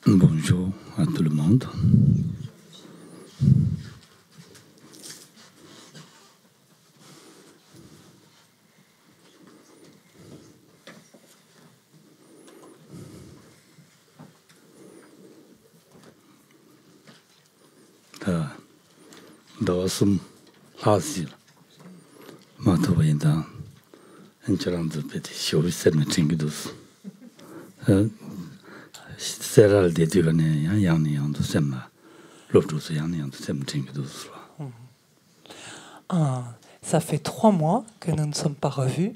Bonjour à tout le monde. Dawsum Hasil Matovinda and Charandu Petty show said me Chingadus. Seral de Dugane, Yanni on the Semna, Lotus Yanni on the Sem Chingadus. Ça fait 3 mois que nous ne sommes pas revus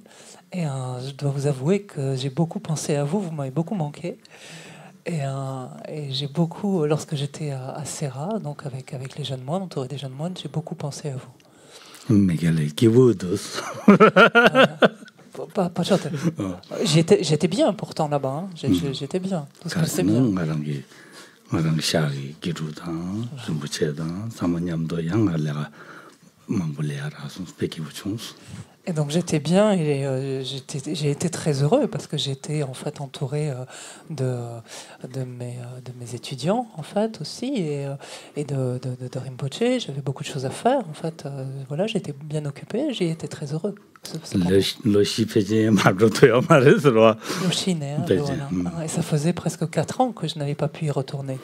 et je dois vous avouer que j'ai beaucoup pensé à vous, vous m'avez beaucoup manqué. Et j'ai beaucoup, lorsque j'étais à Serra, donc avec les jeunes moines, entouré des jeunes moines, j'ai beaucoup pensé à vous. J'étais bien pourtant là-bas, hein. J'étais bien, tout se passait bien. Et donc j'étais bien et j'ai été très heureux parce que j'étais en fait entouré de mes étudiants en fait aussi et de Rinpoche. J'avais beaucoup de choses à faire en fait. Voilà, j'étais bien occupé, j'ai été très heureux. Et ça faisait presque 4 ans que je n'avais pas pu y retourner.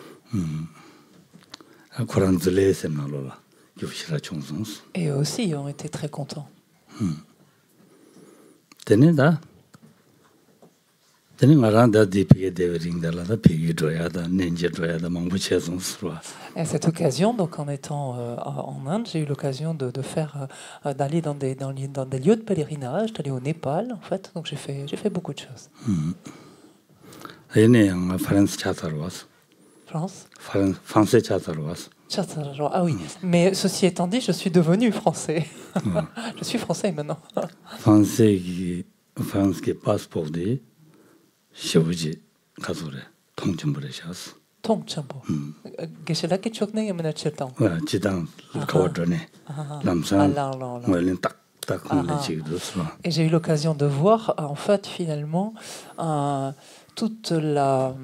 Et eux aussi ont été très contents. Et à cette occasion, donc en étant en Inde, j'ai eu l'occasion d'aller dans des lieux de pèlerinage, d'aller au Népal en fait. Donc j'ai fait beaucoup de choses. France. Ah oui, mais ceci étant dit, je suis devenu français. Je suis français maintenant. français passeport de Shibuji Kazure, Tongchimburesas. Tongchimbu. Geshelaki chokne yamena chetang. Ouais, Chidang, le Kawadrone. Lamsan, Moelin tak. Et j'ai eu l'occasion de voir, en fait, finalement, toute la...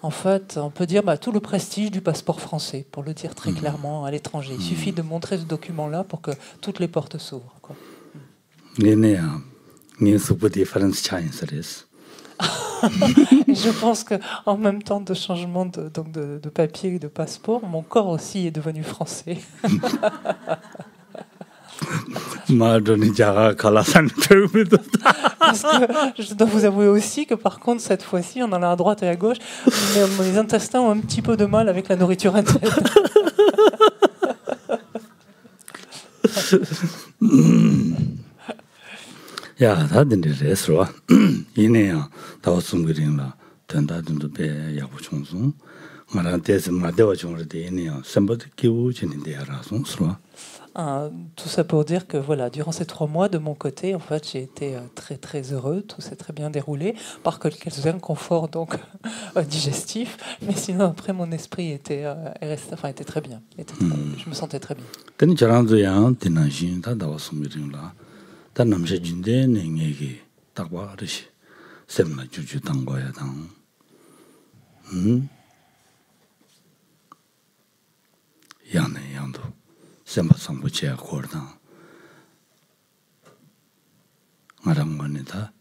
En fait, on peut dire tout le prestige du passeport français, pour le dire très clairement, à l'étranger. Il suffit de montrer ce document-là pour que toutes les portes s'ouvrent. Je pense qu'en même temps de changement de papier et de passeport, mon corps aussi est devenu français. Parce que je dois vous avouer aussi que par contre cette fois-ci on en a à droite et à gauche, mais mes intestins ont un petit peu de mal avec la nourriture interne. Ja, da den der ist so. Ineya Dawsumgirinla Tendadundu be Yabuchunsu. Mara desma Dewachung de Ineya Sambot Kiwu Jininderasun so. Tout ça pour dire que voilà, durant ces 3 mois, de mon côté, en fait, j'ai été très très heureux, tout s'est très bien déroulé, par quelques inconforts donc digestifs, mais sinon après mon esprit était très bien, je me sentais très bien. Teni charanzu yang tinanjin ta Dawsumgirinla ta namshe jinde nengegi takwa rishi semna juju tangwa ya tang. Yang ne yang do. Semba sambuche akordang. Ngaramwanita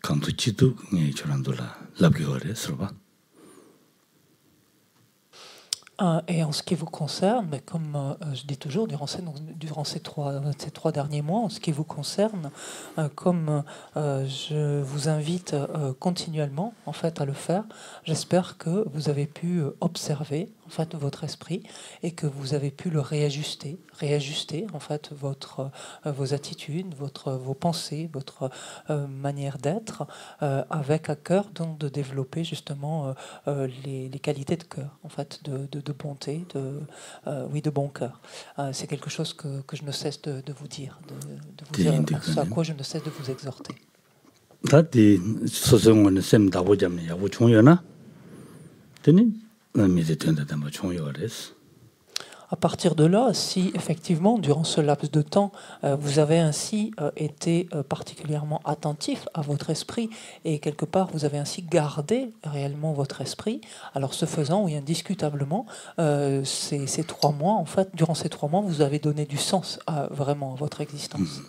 kantu chidu nge chorandula labgiore surba. Et en ce qui vous concerne, mais comme je dis toujours, durant ces 3 derniers mois, en ce qui vous concerne, comme je vous invite continuellement en fait à le faire, j'espère que vous avez pu observer en fait votre esprit et que vous avez pu le réajuster en fait vos attitudes, vos pensées, votre manière d'être, avec à cœur donc de développer justement les qualités de cœur en fait de bonté, de bon cœur. C'est quelque chose que je ne cesse de vous dire, à quoi je ne cesse de vous exhorter. Tati soseongone sem dabo jamne yabu chongyo na. Teni mide tenda dama chongyo res. à partir de là, si effectivement, durant ce laps de temps, vous avez ainsi été particulièrement attentif à votre esprit et quelque part, vous avez ainsi gardé réellement votre esprit, alors ce faisant, oui, indiscutablement, ces 3 mois, en fait, durant ces 3 mois, vous avez donné du sens vraiment à votre existence.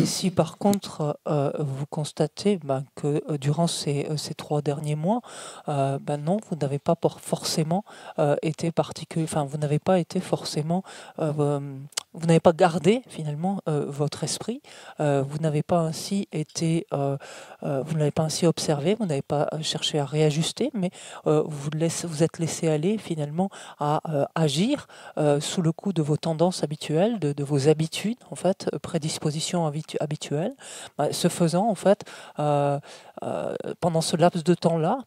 Si par contre vous constatez que durant ces 3 derniers mois, non, vous n'avez pas forcément été particulier, enfin vous n'avez pas été forcément, vous n'avez pas gardé finalement votre esprit, vous n'avez pas ainsi été, vous n'avez pas ainsi observé, vous n'avez pas cherché à réajuster, mais vous êtes laissé aller finalement à agir sous le coup de vos tendances habituelles, de vos habitudes en fait, prédispositions habituelles. Ce faisant, en fait, pendant ce laps de temps-là,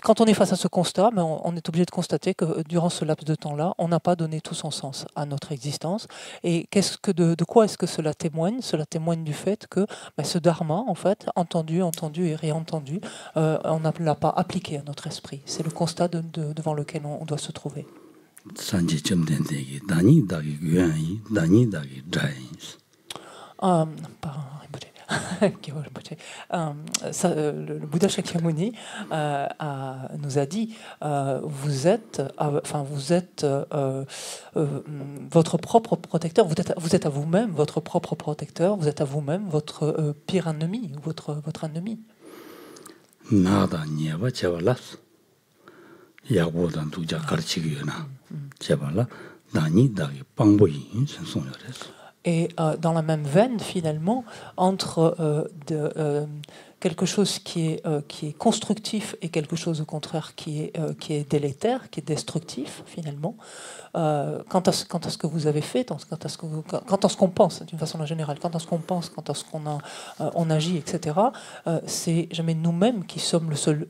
quand on est face à ce constat, on est obligé de constater que durant ce laps de temps-là, on n'a pas donné tout son sens à notre existence. Et de quoi est-ce que cela témoigne? Cela témoigne du fait que ce dharma, en fait, entendu et réentendu, on ne l'a pas appliqué à notre esprit. C'est le constat devant lequel on doit se trouver. Le Bouddha Shakyamuni nous a dit vous êtes votre propre protecteur, vous êtes à vous-même votre propre protecteur, vous êtes à vous-même votre pire ennemi, votre ennemi. Et dans la même veine, finalement, entre quelque chose qui est constructif et quelque chose au contraire qui est délétère, qui est destructif, finalement, quant à ce que vous avez fait, quant à ce qu'on pense, d'une façon générale, quant à ce qu'on pense, quant à ce qu'on agit, etc., c'est jamais nous-mêmes qui sommes le seul,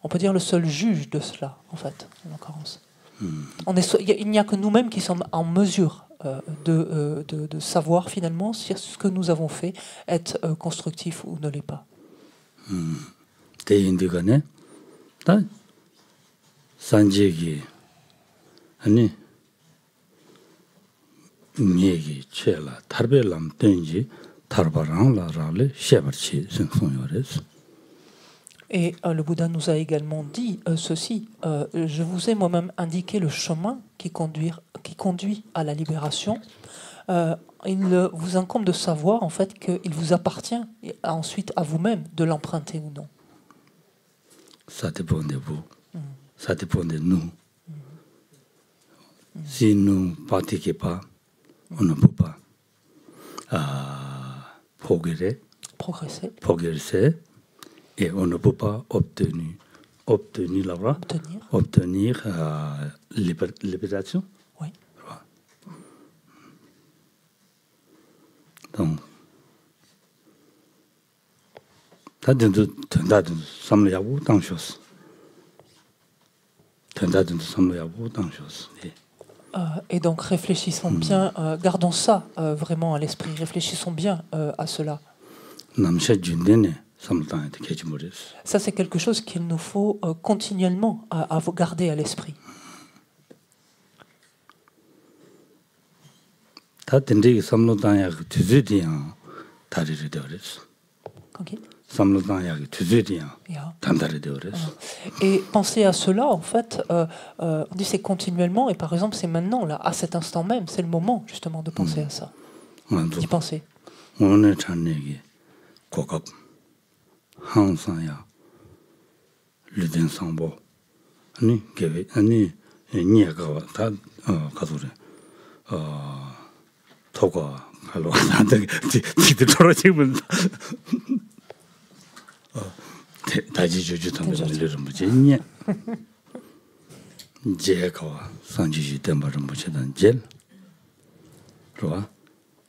on peut dire le seul juge de cela, en fait, en l'occurrence. Il n'y a que nous-mêmes qui sommes en mesure de savoir finalement si ce que nous avons fait est constructif ou ne l'est pas. Et le Bouddha nous a également dit ceci, je vous ai moi-même indiqué le chemin qui conduit à la libération. Il vous incombe de savoir en fait qu'il vous appartient ensuite à vous-même de l'emprunter ou non. Ça dépend de vous, ça dépend de nous. Si nous ne pratiquons pas, on ne peut pas progresser et on ne peut pas obtenir libération. Oui. Donc, et donc réfléchissons bien, gardons ça vraiment à l'esprit, réfléchissons bien à cela. Ça, c'est quelque chose qu'il nous faut continuellement à garder à l'esprit. Okay. Et penser à cela, en fait, on dit c'est continuellement, et par exemple, c'est maintenant, là, à cet instant même, c'est le moment justement de penser à ça, d'y penser.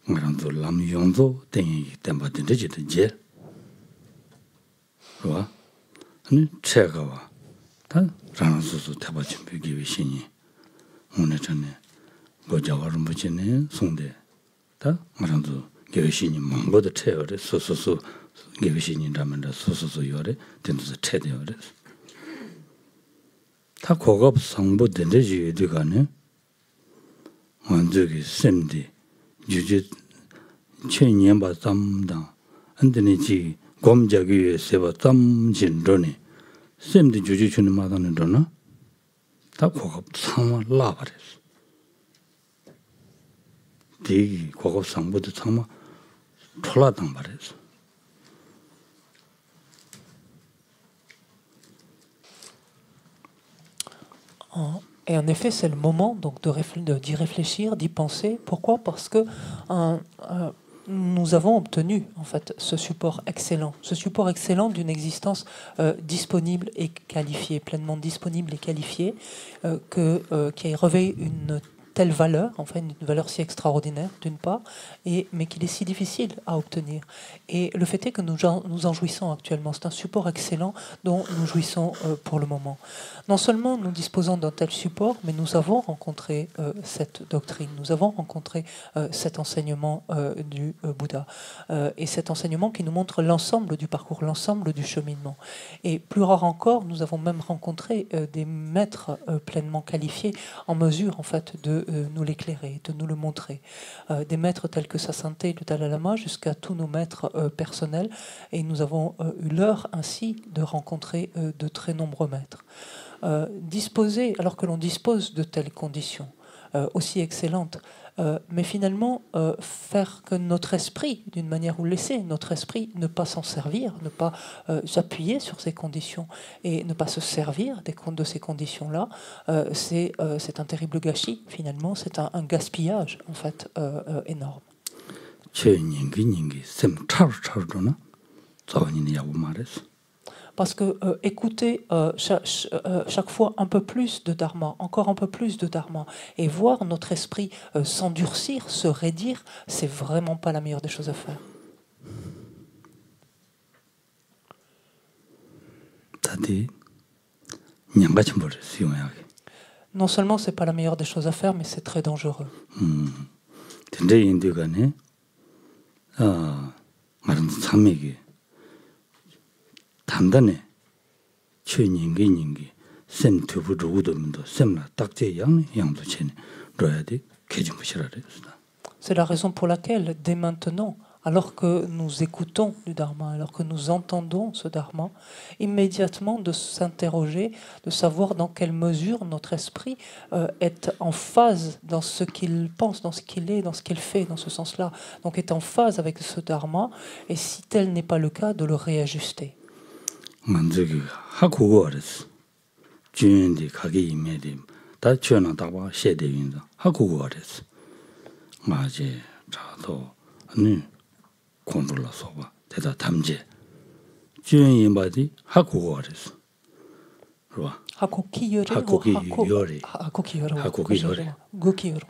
ngaranzo lam yongzo tengi temba dindaji de je 와 아니 제가와 다 라나스도 대바친 비기 신이 오늘 전에 고자와를 붙이네 송대 다 말한도 교신이 망고도 채어래 소소소 교신이라면 소소소 요래 된도 채되어래 다 고급 성부 된지 되가네 완전히 샘디 주지 최년바 담당 안되는지 검자기 세바 땀진로니 샘디 주지 주는 마다는 거나 다 고급 상마 라바레스 디 고급 상부도 상마 톨라당 바레스 Et en effet, c'est le moment donc d'y réfléchir, d'y penser. Pourquoi? Parce que nous avons obtenu en fait ce support excellent d'une existence disponible et qualifiée, pleinement disponible et qualifiée, qui revêt une telle valeur, enfin une valeur si extraordinaire d'une part, mais qu'il est si difficile à obtenir. Et le fait est que nous en jouissons actuellement. C'est un support excellent dont nous jouissons pour le moment. Non seulement nous disposons d'un tel support, mais nous avons rencontré cette doctrine, nous avons rencontré cet enseignement du Bouddha, et cet enseignement qui nous montre l'ensemble du parcours, l'ensemble du cheminement. Et plus rare encore, nous avons même rencontré des maîtres pleinement qualifiés en mesure en fait de nous l'éclairer, de nous le montrer. Des maîtres tels que Sa Sainteté, le Dalai Lama, jusqu'à tous nos maîtres personnels. Et nous avons eu l'heure ainsi de rencontrer de très nombreux maîtres. Alors que l'on dispose de telles conditions aussi excellentes, mais finalement faire que notre esprit, d'une manière ou laisser notre esprit ne pas s'en servir, ne pas s'appuyer sur ces conditions et ne pas se servir de ces conditions-là, c'est un terrible gâchis finalement, c'est un gaspillage en fait énorme. Parce que écouter chaque fois un peu plus de Dharma, encore un peu plus de Dharma, et voir notre esprit s'endurcir, se raidir, c'est vraiment pas la meilleure des choses à faire. Non seulement c'est pas la meilleure des choses à faire, mais c'est très dangereux. 단단해 최닝기 샘 투부 주고도면도 샘나 딱제 양도 체네 줘야 돼 개좀시라래. C'est la raison pour laquelle dès maintenant, alors que nous écoutons du Dharma, alors que nous entendons ce Dharma, immédiatement de s'interroger, de savoir dans quelle mesure notre esprit est en phase dans ce qu'il pense, dans ce qu'il est, dans ce qu'il fait, dans ce sens-là, donc est en phase avec ce Dharma, et si tel n'est pas le cas, de le réajuster. 만족이 하고 그랬어. 주인이 가게 임해대. 다 전화다가 세대인다. 하고 그랬어. 맞지. 자도 아니 kontrol서 봐. 대다 담제. 주인이 말이 하고 그랬어. 그봐. 하고 기여를 하고 기여를. 하고 기여를. 하고 기여를. 그 기여를.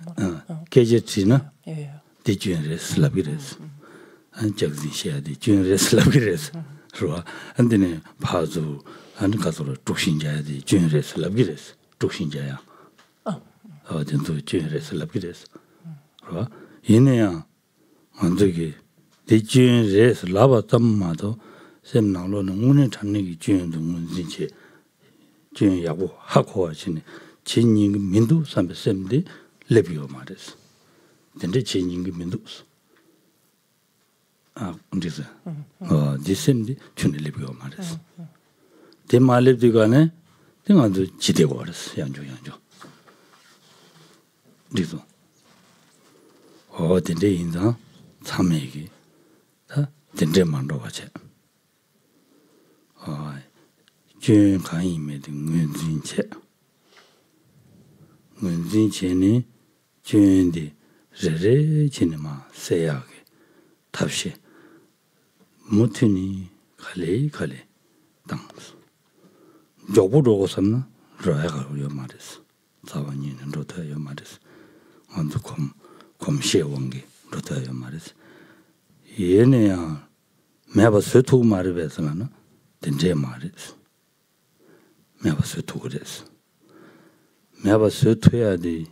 계제지나. 예. 대주인을 슬라비레스. 안 적지셔야지. 주인을 슬라비레스. 그봐. 안데네 파주 안 가서로 tuk신자야지. 주인을 슬라비레스. tuk신자야. 어전도 주인을 슬라비레스. 그봐. 얘네야 만족이 대주인을 슬라바 담마도 샘나로는 운에 찾는 주인도 문진체 주인야고 하고 하시네. 진인 민도 삼sem데 레비오 말했어. 근데 진인 민도스. 그래서 디셈디 춘을 레비오 말했어. 대 말레디가네 등한도 지대고 말했어. 양조. 그래서 근데 인자 참매기 다 된대만로 가지. 준 간임에 등 문진체니 준디 제레치니마 세야게 답시 무티니 칼레 당스 조부로고 삼나 라야가 요 말했어. 자원이는 로타요 말했어. 안도 검시에 원게 붙어요 말이지. 얘네야 매바 스투 말이베서는 된제 말이지. 매바 스투 그랬어. 매바 스투야 돼.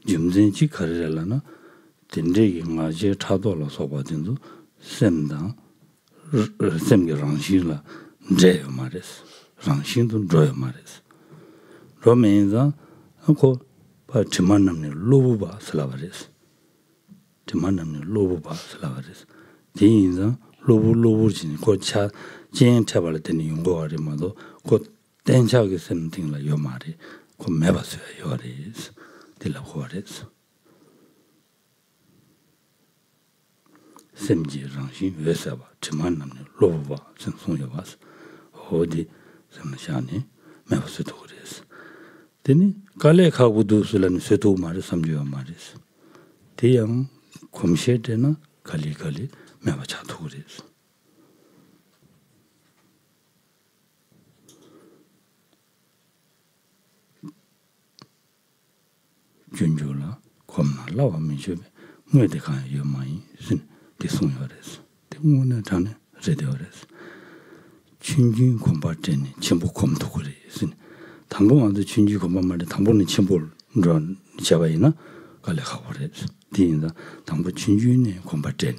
점진지 가르려나 된제기 맞이 차도로 소바든도 셈다 셈게 랑신라 제요 말이지. 랑신도 줘요 말이지. 그러면서 그 지만남네 로부바 슬라바레스 지만남네 로부바 슬라바레스 디인자 로부진 고차 진 차발 때니 용고아리마도 고 땡차게 셈팅라 요 말이 고 매바스요 요리스 딜라고아레스 셈지 랑신 외사바 지만남네 로부바 선송여바스 어디 셈샤니 매바스 도그레스 되니 갈래 가고도 술은 쇠도 말을 삼주어 말이스. 대양 검시에는 갈리 매바 차도 그랬어. 준조라 검나라와 민주에 뭐에 가 요마이 신 대송여랬어. 대문에 전에 제대로랬어. 춘진 공부했더니 전부 검도 그랬어. 당분간도 진지 그만 말에 당분은 침볼 그런 제바이나 갈래 가버렸어. 디인다 당분 진주네 공부했네.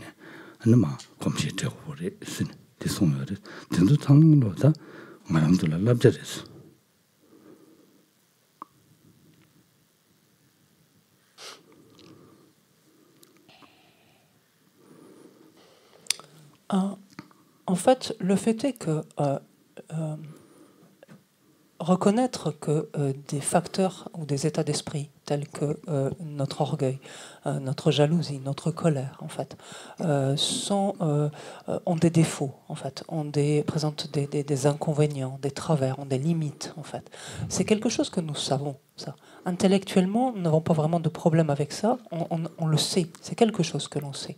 아니마 검시 되고 버렸어. 대송여를 된도 당로다 말함들 납자랬어. En fait, le fait est que reconnaître que des facteurs ou des états d'esprit tels que notre orgueil, notre jalousie, notre colère, en fait, ont des défauts, en fait, présentent des inconvénients, des travers, ont des limites, en fait. C'est quelque chose que nous savons, ça. Intellectuellement, nous n'avons pas vraiment de problème avec ça, on le sait, c'est quelque chose que l'on sait.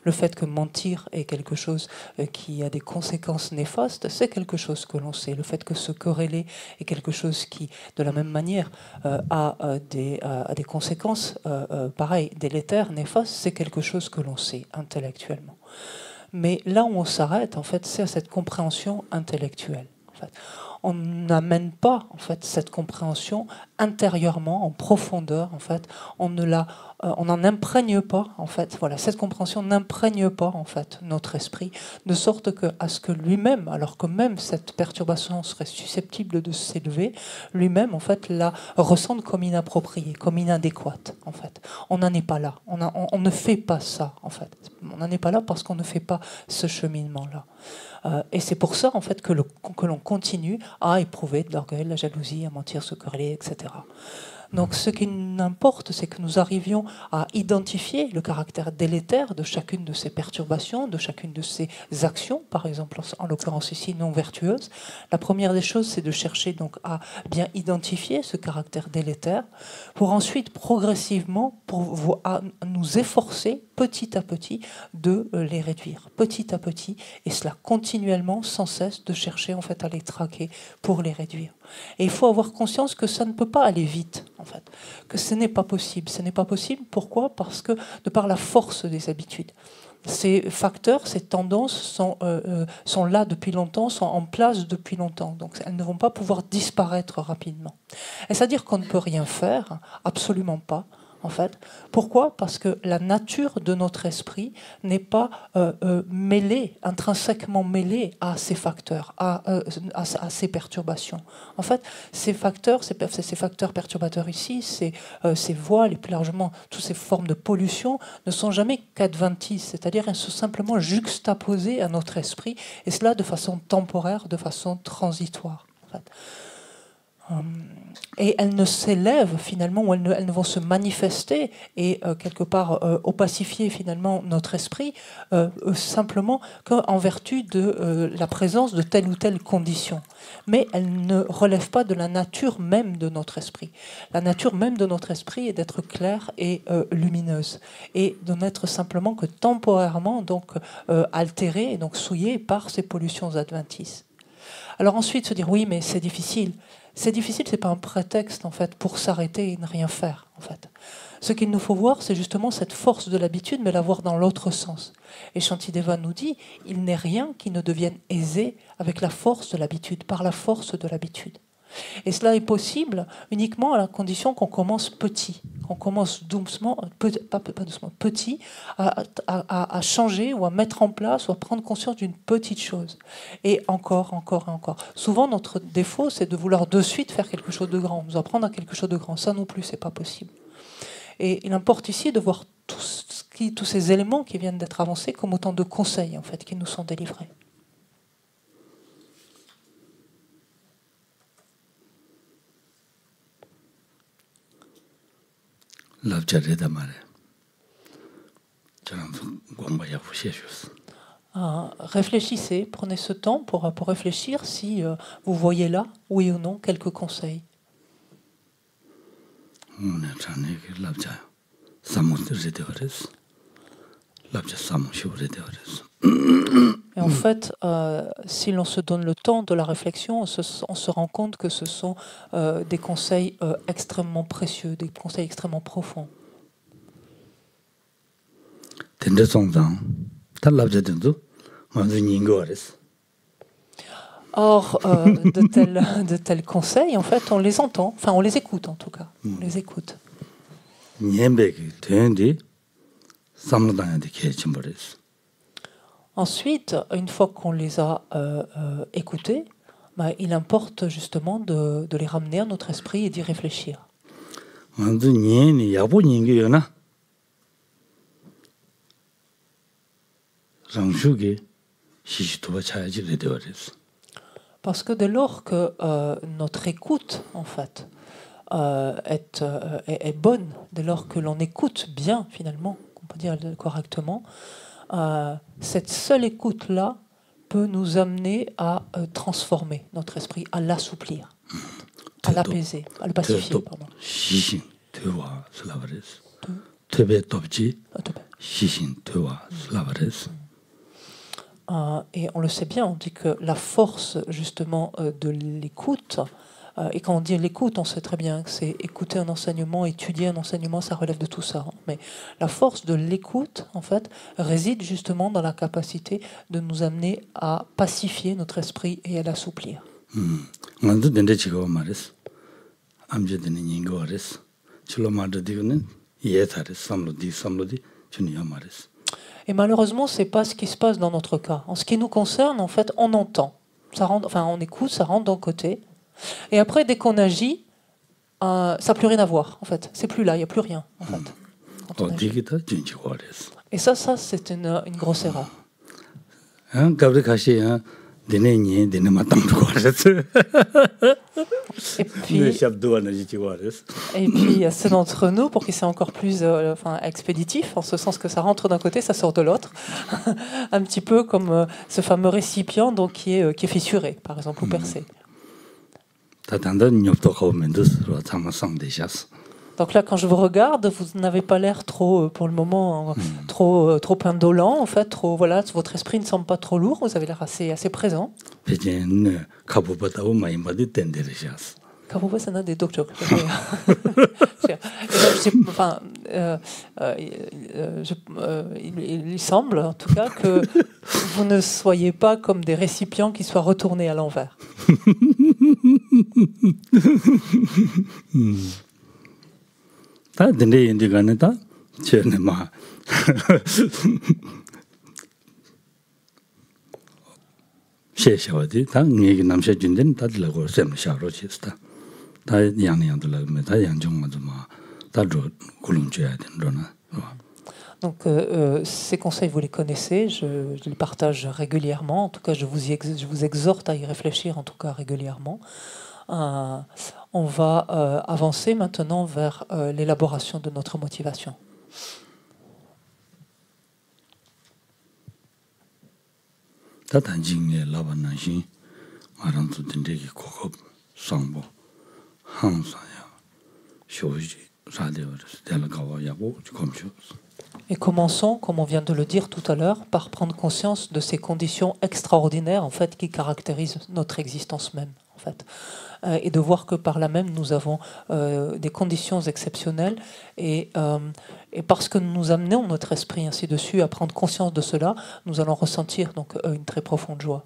Le fait que mentir est quelque chose qui a des conséquences néfastes, c'est quelque chose que l'on sait. Le fait que se quereller est quelque chose qui, de la même manière, a des conséquences pareilles, délétères, néfastes, c'est quelque chose que l'on sait intellectuellement. Mais là où on s'arrête, en fait, c'est à cette compréhension intellectuelle. En fait. On n'amène pas en fait cette compréhension intérieurement, en profondeur. En fait, on n'en imprègne pas. En fait, voilà, cette compréhension n'imprègne pas en fait notre esprit, de sorte que à ce que lui-même, alors que même cette perturbation serait susceptible de s'élever, lui-même en fait la ressente comme inappropriée, comme inadéquate. En fait, on n'en est pas là. On ne fait pas ça. En fait, on n'en est pas là parce qu'on ne fait pas ce cheminement-là. Et c'est pour ça en fait que l'on continue à éprouver de l'orgueil, la jalousie, à mentir, se quereller, etc. Donc ce qui n'importe, c'est que nous arrivions à identifier le caractère délétère de chacune de ces perturbations, de chacune de ces actions, par exemple en l'occurrence ici non vertueuses. La première des choses, c'est de chercher donc à bien identifier ce caractère délétère, pour ensuite progressivement à nous efforcer petit à petit de les réduire, petit à petit, et cela continuellement, sans cesse, de chercher en fait à les traquer pour les réduire. Et il faut avoir conscience que ça ne peut pas aller vite, en fait, que ce n'est pas possible. Ce n'est pas possible, pourquoi ? Parce que de par la force des habitudes. Ces facteurs, ces tendances sont là depuis longtemps, sont en place depuis longtemps. Donc elles ne vont pas pouvoir disparaître rapidement. Est-ce à dire qu'on ne peut rien faire ? Absolument pas. En fait. Pourquoi ? Parce que la nature de notre esprit n'est pas mêlée, intrinsèquement mêlée à ces facteurs, à ces perturbations. En fait, ces facteurs perturbateurs ici, ces voiles et plus largement toutes ces formes de pollution ne sont jamais qu'adventices, c'est-à-dire elles sont simplement juxtaposées à notre esprit, et cela de façon temporaire, de façon transitoire. En fait. Et elles ne s'élèvent finalement, ou elles ne vont se manifester et quelque part opacifier finalement notre esprit simplement qu'en vertu de la présence de telle ou telle condition. Mais elles ne relèvent pas de la nature même de notre esprit. La nature même de notre esprit est d'être claire et lumineuse, et de n'être simplement que temporairement donc altérée et donc souillée par ces pollutions adventices. Alors ensuite se dire oui, mais c'est difficile. c'est difficile, c'est pas un prétexte en fait pour s'arrêter et ne rien faire en fait. Ce qu'il nous faut voir, c'est justement cette force de l'habitude, mais la voir dans l'autre sens. Et Shantideva nous dit, il n'est rien qui ne devienne aisé avec la force de l'habitude, par la force de l'habitude. Et cela est possible uniquement à la condition qu'on commence petit, qu'on commence doucement, pas doucement, petit, à changer ou à mettre en place ou à prendre conscience d'une petite chose. Et encore, encore et encore. Souvent, notre défaut, c'est de vouloir de suite faire quelque chose de grand, nous apprendre à quelque chose de grand. Ça non plus, c'est pas possible. Et il importe ici de voir tous ces éléments qui viennent d'être avancés comme autant de conseils en fait, qui nous sont délivrés. Réfléchissez, prenez ce temps pour réfléchir si vous voyez là, oui ou non, quelques conseils. Et en fait, si l'on se donne le temps de la réflexion, on se rend compte que ce sont des conseils extrêmement précieux, des conseils extrêmement profonds. Or, de tels conseils, en fait, on les entend, enfin on les écoute en tout cas, on les écoute. Ensuite, une fois qu'on les a écoutés, il importe justement de les ramener à notre esprit et d'y réfléchir. Parce que dès lors que notre écoute, en fait, est bonne, dès lors que l'on écoute bien, finalement, on peut dire correctement, cette seule écoute-là peut nous amener à transformer notre esprit, à l'assouplir, à l'apaiser, à le pacifier. Pardon. Et on le sait bien, on dit que la force justement de l'écoute, et quand on dit l'écoute, on sait très bien que c'est écouter un enseignement, étudier un enseignement, ça relève de tout ça. Mais la force de l'écoute, en fait, réside justement dans la capacité de nous amener à pacifier notre esprit et à l'assouplir. Et malheureusement, ce n'est pas ce qui se passe dans notre cas. En ce qui nous concerne, en fait, on entend. On écoute, ça rentre d'un côté. Et après, dès qu'on agit, ça n'a plus rien à voir, en fait. C'est plus là, il n'y a plus rien, en fait. Et ça c'est une grosse erreur. Et puis, c'est d'entre nous, pour que c'est encore plus expéditif, en ce sens que ça rentre d'un côté, ça sort de l'autre. Un petit peu comme ce fameux récipient donc, qui est fissuré, par exemple, ou percé. Donc là, quand je vous regarde, vous n'avez pas l'air trop, pour le moment, trop indolent, en fait. Voilà, votre esprit ne semble pas trop lourd. Vous avez l'air assez présent. Kabubasana des dokjok. Il semble, en tout cas, que vous ne soyez pas comme des récipients qui soient retournés à l'envers. Donc ces conseils, vous les connaissez, je les partage régulièrement. En tout cas, je vous exhorte à y réfléchir, en tout cas régulièrement. On va avancer maintenant vers l'élaboration de notre motivation. Et commençons, comme on vient de le dire tout à l'heure, par prendre conscience de ces conditions extraordinaires en fait, qui caractérisent notre existence même. en fait. Et de voir que par là même, nous avons des conditions exceptionnelles. Et parce que nous amenons notre esprit ainsi dessus à prendre conscience de cela, nous allons ressentir donc une très profonde joie.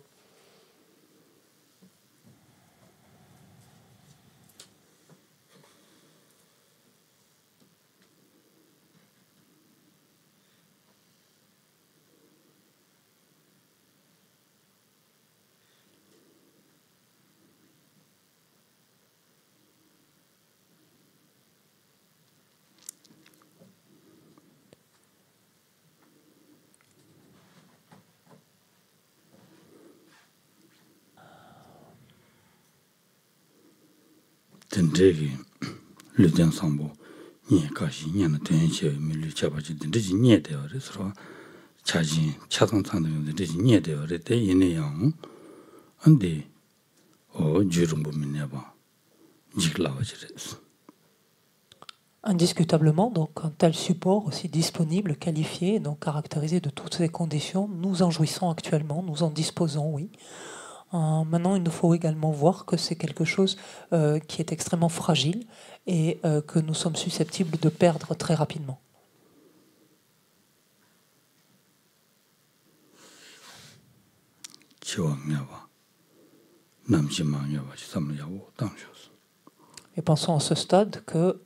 Tendregi le dian sambo nie kashi nie na tenche mi lu chaba ji tendregi nie de ore so chaji chasan san de tendregi nie de ore te ine yang ande o jurumbu mineba jiglawa jires. Indiscutablement, donc un tel support aussi disponible, qualifié, donc caractérisé de toutes ces conditions, nous en jouissons actuellement, nous en disposons, oui. Maintenant, il nous faut également voir que c'est quelque chose qui est extrêmement fragile et que nous sommes susceptibles de perdre très rapidement. Et pensons à ce stade que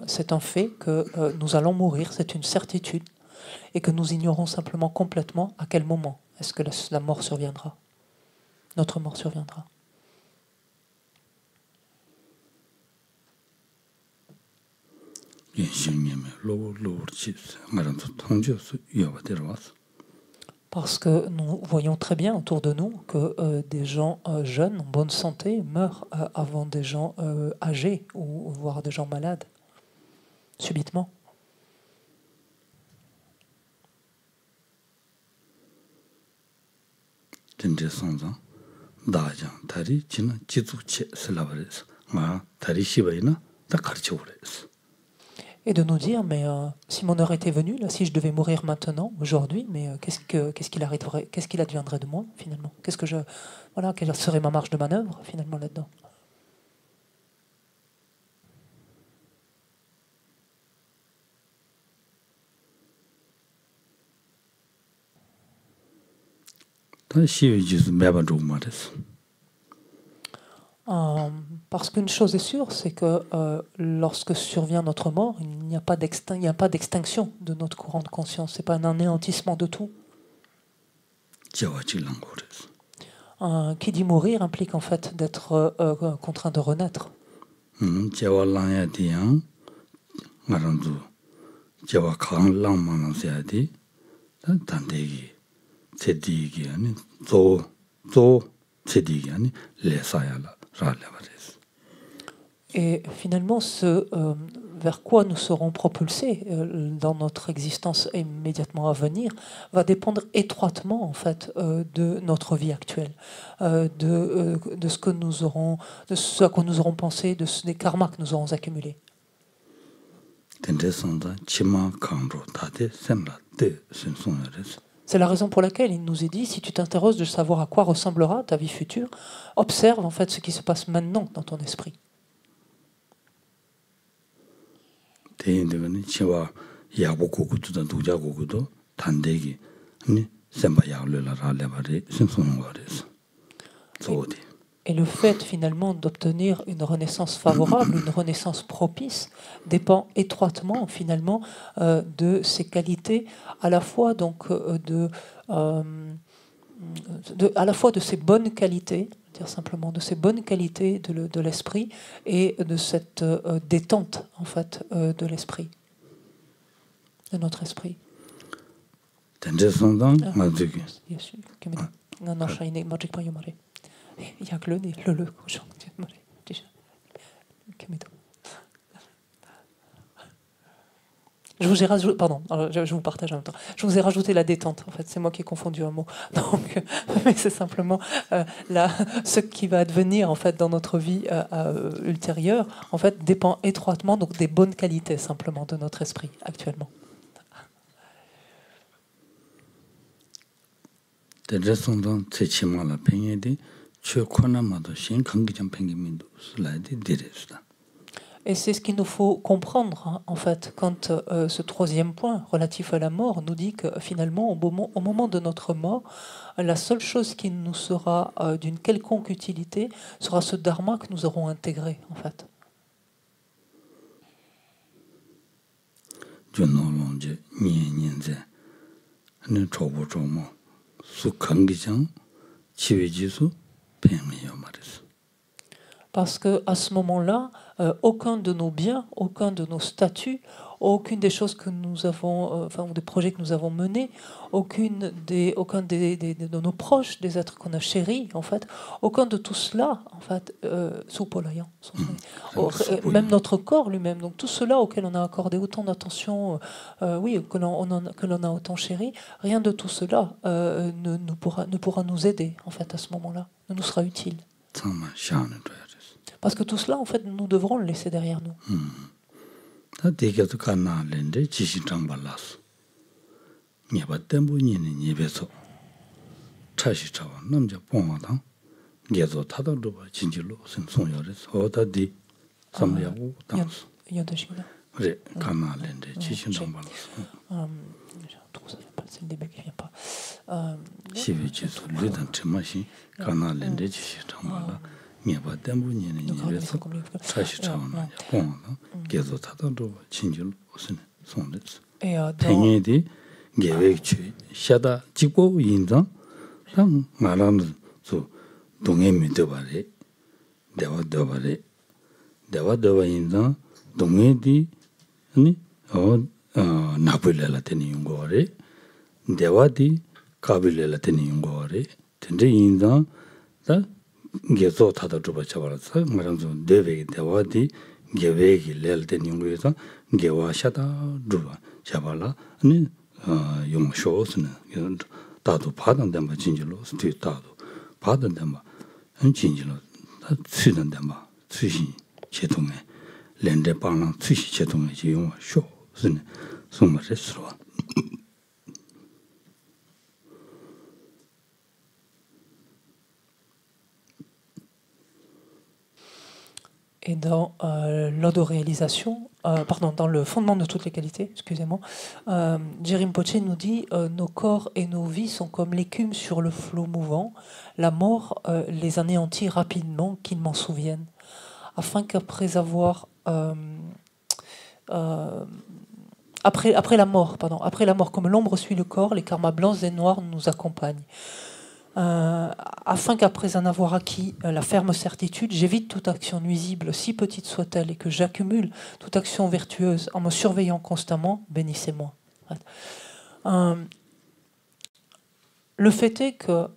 c'est un fait que nous allons mourir, c'est une certitude, et que nous ignorons simplement complètement à quel moment est-ce que la mort surviendra. Notre mort surviendra. Parce que nous voyons très bien autour de nous que des gens jeunes, en bonne santé, meurent avant des gens âgés, ou voire des gens malades, subitement. Et de nous dire, mais si mon heure était venue, là, si je devais mourir maintenant, aujourd'hui, mais qu'est-ce qu'il arriverait, qu'est-ce qu'il adviendrait de moi finalement? Quelle serait ma marge de manœuvre finalement là-dedans? Parce qu'une chose est sûre, c'est que lorsque survient notre mort, il n'y a pas d'extinction de notre courant de conscience. Ce n'est pas un anéantissement de tout. Qui dit mourir implique en fait d'être contraint de renaître. Et finalement, ce vers quoi nous serons propulsés dans notre existence immédiatement à venir va dépendre étroitement en fait de notre vie actuelle, de ce que nous aurons, de ce à quoi nous aurons pensé, des karmas que nous aurons accumulés. C'est la raison pour laquelle il nous est dit, si tu t'interroges de savoir à quoi ressemblera ta vie future, observe en fait ce qui se passe maintenant dans ton esprit. Et le fait finalement d'obtenir une renaissance favorable, une renaissance propice, dépend étroitement finalement de ses qualités, à la fois donc à la fois de ses bonnes qualités, dire simplement de ces bonnes qualités de l'esprit et de cette détente en fait de l'esprit, de notre esprit. Je vous ai rajouté, pardon, je vous partage en même temps. Je vous ai rajouté la détente, en fait, c'est moi qui ai confondu un mot. Donc, mais c'est simplement ce qui va advenir en fait dans notre vie ultérieure, en fait, dépend étroitement donc des bonnes qualités simplement de notre esprit actuellement. Et c'est ce qu'il nous faut comprendre, hein, en fait, quand ce troisième point relatif à la mort nous dit que finalement, au moment de notre mort, la seule chose qui nous sera d'une quelconque utilité sera ce dharma que nous aurons intégré, en fait. Parce qu'à ce moment-là, aucun de nos biens, aucun de nos statuts, aucune des choses que nous avons, enfin, des projets que nous avons menés, aucun de nos proches, des êtres qu'on a chéris, en fait, aucun de tout cela, en fait, même notre corps lui-même, donc tout cela auquel on a accordé autant d'attention, que l'on a autant chéri, rien de tout cela ne pourra nous aider, en fait, à ce moment-là, ne nous sera utile. Parce que tout cela, en fait, nous devrons le laisser derrière nous. C'est le début qui vient pas. gezo tada drupa chabarasa, maranzo dewe dewadi gewe gi lel ten yungu yasa, gewa shata drupa chabala, ani yung shoos ne, tadu padan denpa jinjilo, stu tadu padan denpa, an jinjilo, tsuidan denpa, tsuishin chetunga, lende palang tsuishi chetunga ji yung shoos ne, summa resruwa. Et dans l'auto-réalisation, dans le fondement de toutes les qualités, excusez-moi, Jerim Poche nous dit nos corps et nos vies sont comme l'écume sur le flot mouvant. La mort les anéantit rapidement, qu'ils m'en souviennent, afin qu'après avoir après la mort, comme l'ombre suit le corps, les karmas blancs et noirs nous accompagnent. Afin qu'après en avoir acquis la ferme certitude, j'évite toute action nuisible, si petite soit-elle, et que j'accumule toute action vertueuse en me surveillant constamment, bénissez-moi. Le fait est que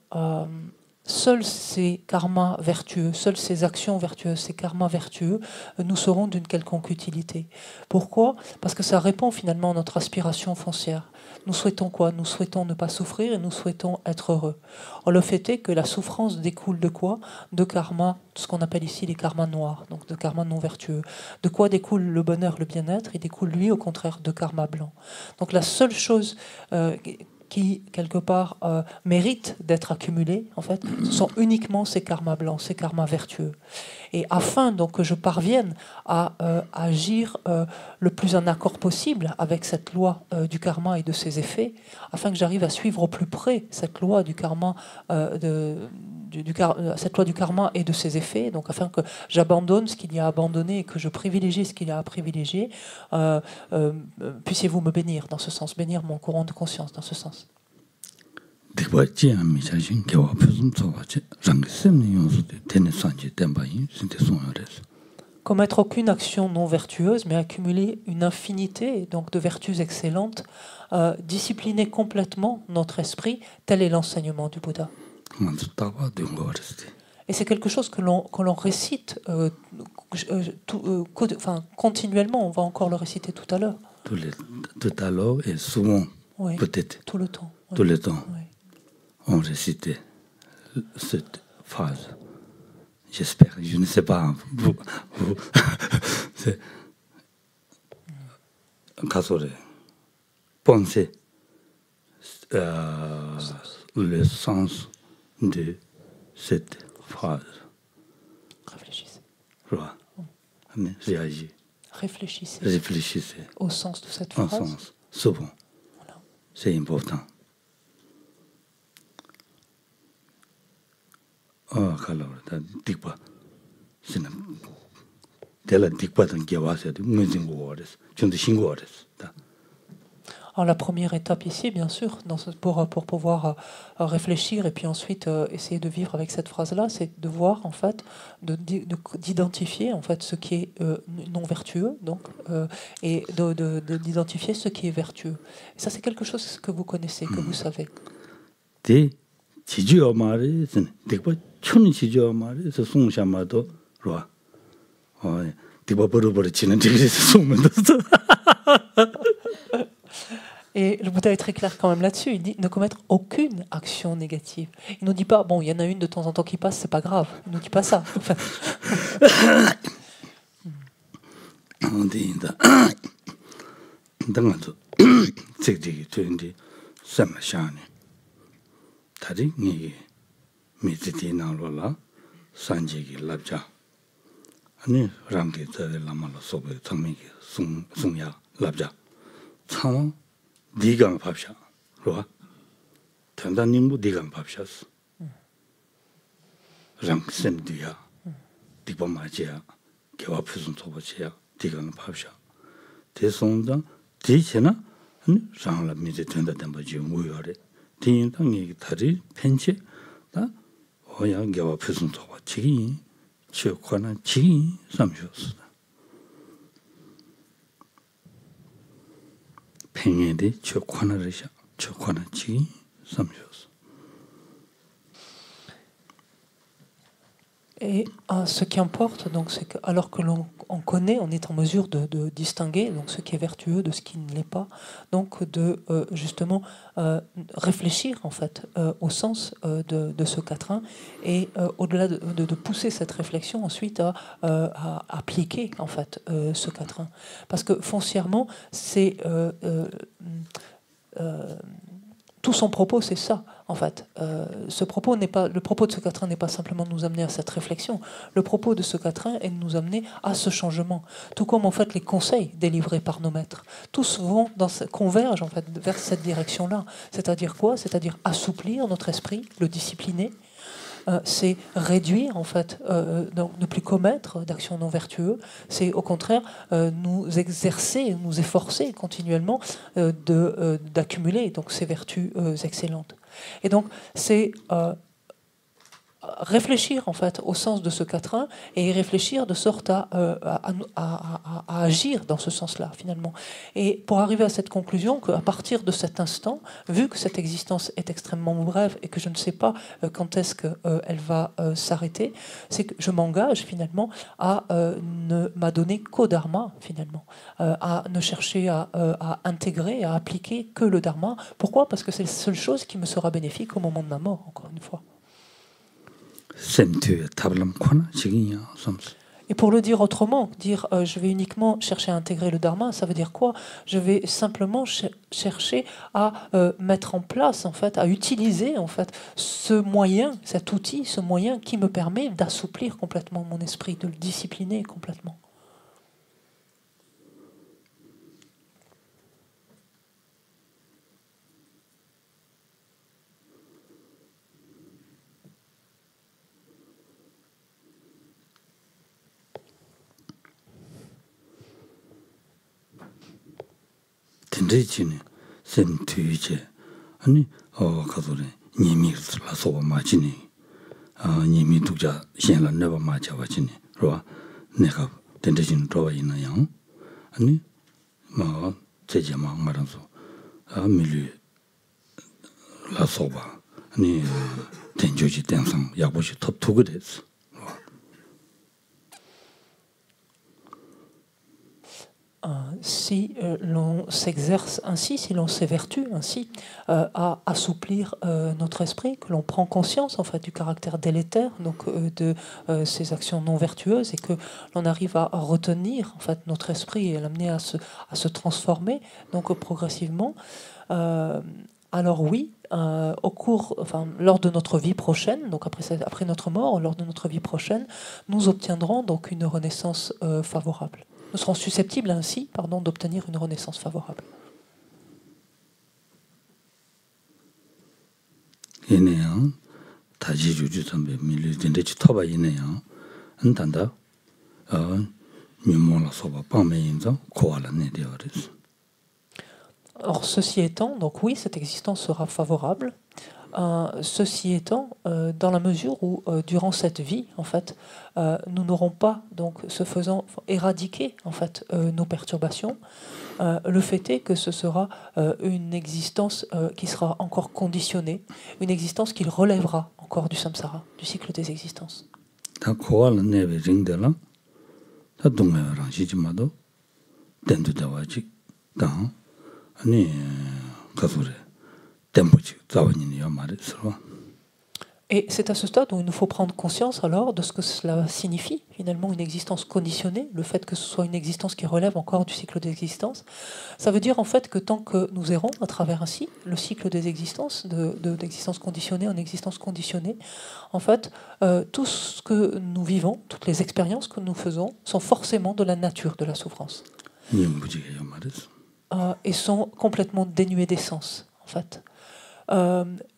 seuls ces karmas vertueux, seules ces actions vertueuses, ces karmas vertueux, nous seront d'une quelconque utilité. Pourquoi ? Parce que ça répond finalement à notre aspiration foncière. Nous souhaitons quoi ? Nous souhaitons ne pas souffrir et nous souhaitons être heureux. Or, le fait est que la souffrance découle de quoi ? De karma, ce qu'on appelle ici les karmas noirs, donc de karmas non vertueux. De quoi découle le bonheur, le bien-être ? Il découle, lui, au contraire, de karma blanc. Donc la seule chose qui, quelque part, méritent d'être accumulés, en fait, ce sont uniquement ces karmas blancs, ces karmas vertueux. Et afin donc que je parvienne à agir le plus en accord possible avec cette loi du karma et de ses effets, afin que j'arrive à suivre au plus près cette loi du karma, cette loi du karma et de ses effets, donc afin que j'abandonne ce qu'il y a à abandonner et que je privilégie ce qu'il y a à privilégier, puissiez-vous me bénir dans ce sens, bénir mon courant de conscience dans ce sens. Commettre aucune action non vertueuse, mais accumuler une infinité donc de vertus excellentes, discipliner complètement notre esprit, tel est l'enseignement du Bouddha. Et c'est quelque chose que l'on récite continuellement, on va encore le réciter tout à l'heure. Tout à l'heure et souvent, oui, peut-être. Tout le temps. Oui. Tout le temps. Oui. On récitait cette phrase. J'espère, je ne sais pas. Vous c'est Kasore. Penser le sens de cette phrase. Réfléchissez. Réfléchissez. Au sens de cette En phrase. sens, souvent. Voilà. C'est important. Alors, dikpa. C'est la dikpa dans Gyawasa, Alors la première étape ici, bien sûr, pour pouvoir réfléchir et puis ensuite essayer de vivre avec cette phrase-là, c'est de voir en fait, d'identifier en fait ce qui est non vertueux, donc, et d'identifier ce qui est vertueux. Et ça, c'est quelque chose que vous connaissez, que vous savez. Des 지지어 말이 되게 촌이 지지어 말이 저 송샤마도 로아 디바 버버버치는 되게 송면도 Et le Bouddha est très clair quand même là-dessus. Il dit ne commettre aucune action négative. Il nous dit pas bon, il y en a une de temps en temps qui passe, c'est pas grave. Il nous dit pas ça. Enfin. 다리 니 미지티 나로라 산지기 랍자 아니 랑게 저를 라마로 소베 정미기 숭야 랍자 참아 네가 밥샤 로아 단단님부 네가 밥샤스 랑센디야 디범마지야 개와 표준 소보지야 네가 밥샤 대송자 디체나 아니 랑라 미지 된다 된바지 우여래 디인당이 다리 펜체 다 어야 개와 표준 소보 지기 지역화는 지기 삼쇼스다 팽에데 지역화나르샤 지역화는 지기 삼쇼스. Et ce qui importe, donc, c'est que, alors que l'on connaît, on est en mesure de distinguer donc, ce qui est vertueux de ce qui ne l'est pas, donc de justement réfléchir en fait au sens de ce quatrain et au-delà de pousser cette réflexion ensuite à appliquer en fait ce quatrain, parce que foncièrement c'est tout son propos, c'est ça, en fait. Le propos de ce quatrain n'est pas simplement de nous amener à cette réflexion. Le propos de ce quatrain est de nous amener à ce changement. Tout comme, en fait, les conseils délivrés par nos maîtres. Tous convergent, en fait, vers cette direction-là. C'est-à-dire quoi? C'est-à-dire assouplir notre esprit, le discipliner. C'est réduire, en fait, donc ne plus commettre d'actions non vertueuses. C'est au contraire nous exercer, nous efforcer continuellement d'accumuler donc ces vertus excellentes. Et donc c'est réfléchir en fait au sens de ce quatrain et y réfléchir de sorte à agir dans ce sens-là finalement. Et pour arriver à cette conclusion qu'à partir de cet instant, vu que cette existence est extrêmement brève et que je ne sais pas quand est-ce qu'elle va s'arrêter, c'est que je m'engage finalement à ne m'adonner qu'au dharma finalement, à ne chercher à intégrer, à appliquer que le dharma. Pourquoi? Parce que c'est la seule chose qui me sera bénéfique au moment de ma mort, encore une fois. Et pour le dire autrement, je vais uniquement chercher à intégrer le dharma, ça veut dire quoi? Je vais simplement chercher à mettre en place, en fait, à utiliser en fait ce moyen, cet outil, ce moyen qui me permet d'assouplir complètement mon esprit, de le discipliner complètement. tende치네 셈투이제 아니 가도래 니미르라 소바 마치니 니미 두자 신라 네바 마차 와치니 로아 내가 tende치는 도와 있나요 아니 뭐 제제마 말아서 밀리 라소바 아니 tenjoji ten상 야보시 톱투게 됐어. Si l'on s'exerce ainsi, si l'on s'évertue ainsi à assouplir notre esprit, que l'on prend conscience en fait du caractère délétère donc de ces actions non vertueuses et que l'on arrive à retenir en fait notre esprit et à l'amener à se transformer donc progressivement. Alors oui, lors de notre vie prochaine, donc après notre mort, lors de notre vie prochaine, nous obtiendrons donc une renaissance favorable. Nous serons susceptibles ainsi, d'obtenir une renaissance favorable. 이네요. 다시 주주 선배 밀리 된대지 터봐 이네요. 안단다. 미모라 소바 빵매인자 고알네 되어르스. Or, ceci étant, donc oui, cette existence sera favorable. Ceci étant, dans la mesure où, durant cette vie, en fait, nous n'aurons pas, donc, ce faisant, éradiquer, en fait, nos perturbations. Le fait est que ce sera une existence qui sera encore conditionnée, une existence qui relèvera encore du samsara, du cycle des existences. 다 고알네 링데라. 다 동네랑 시지마도 된도다와지. 다 아니 가소래. Et c'est à ce stade où il nous faut prendre conscience alors de ce que cela signifie finalement une existence conditionnée, le fait que ce soit une existence qui relève encore du cycle des existences. Ça veut dire en fait que tant que nous errons à travers ainsi le cycle des existences, d'existence conditionnée en existence conditionnée, en fait tout ce que nous vivons, toutes les expériences que nous faisons sont forcément de la nature de la souffrance. Et sont complètement dénuées d'essence en fait.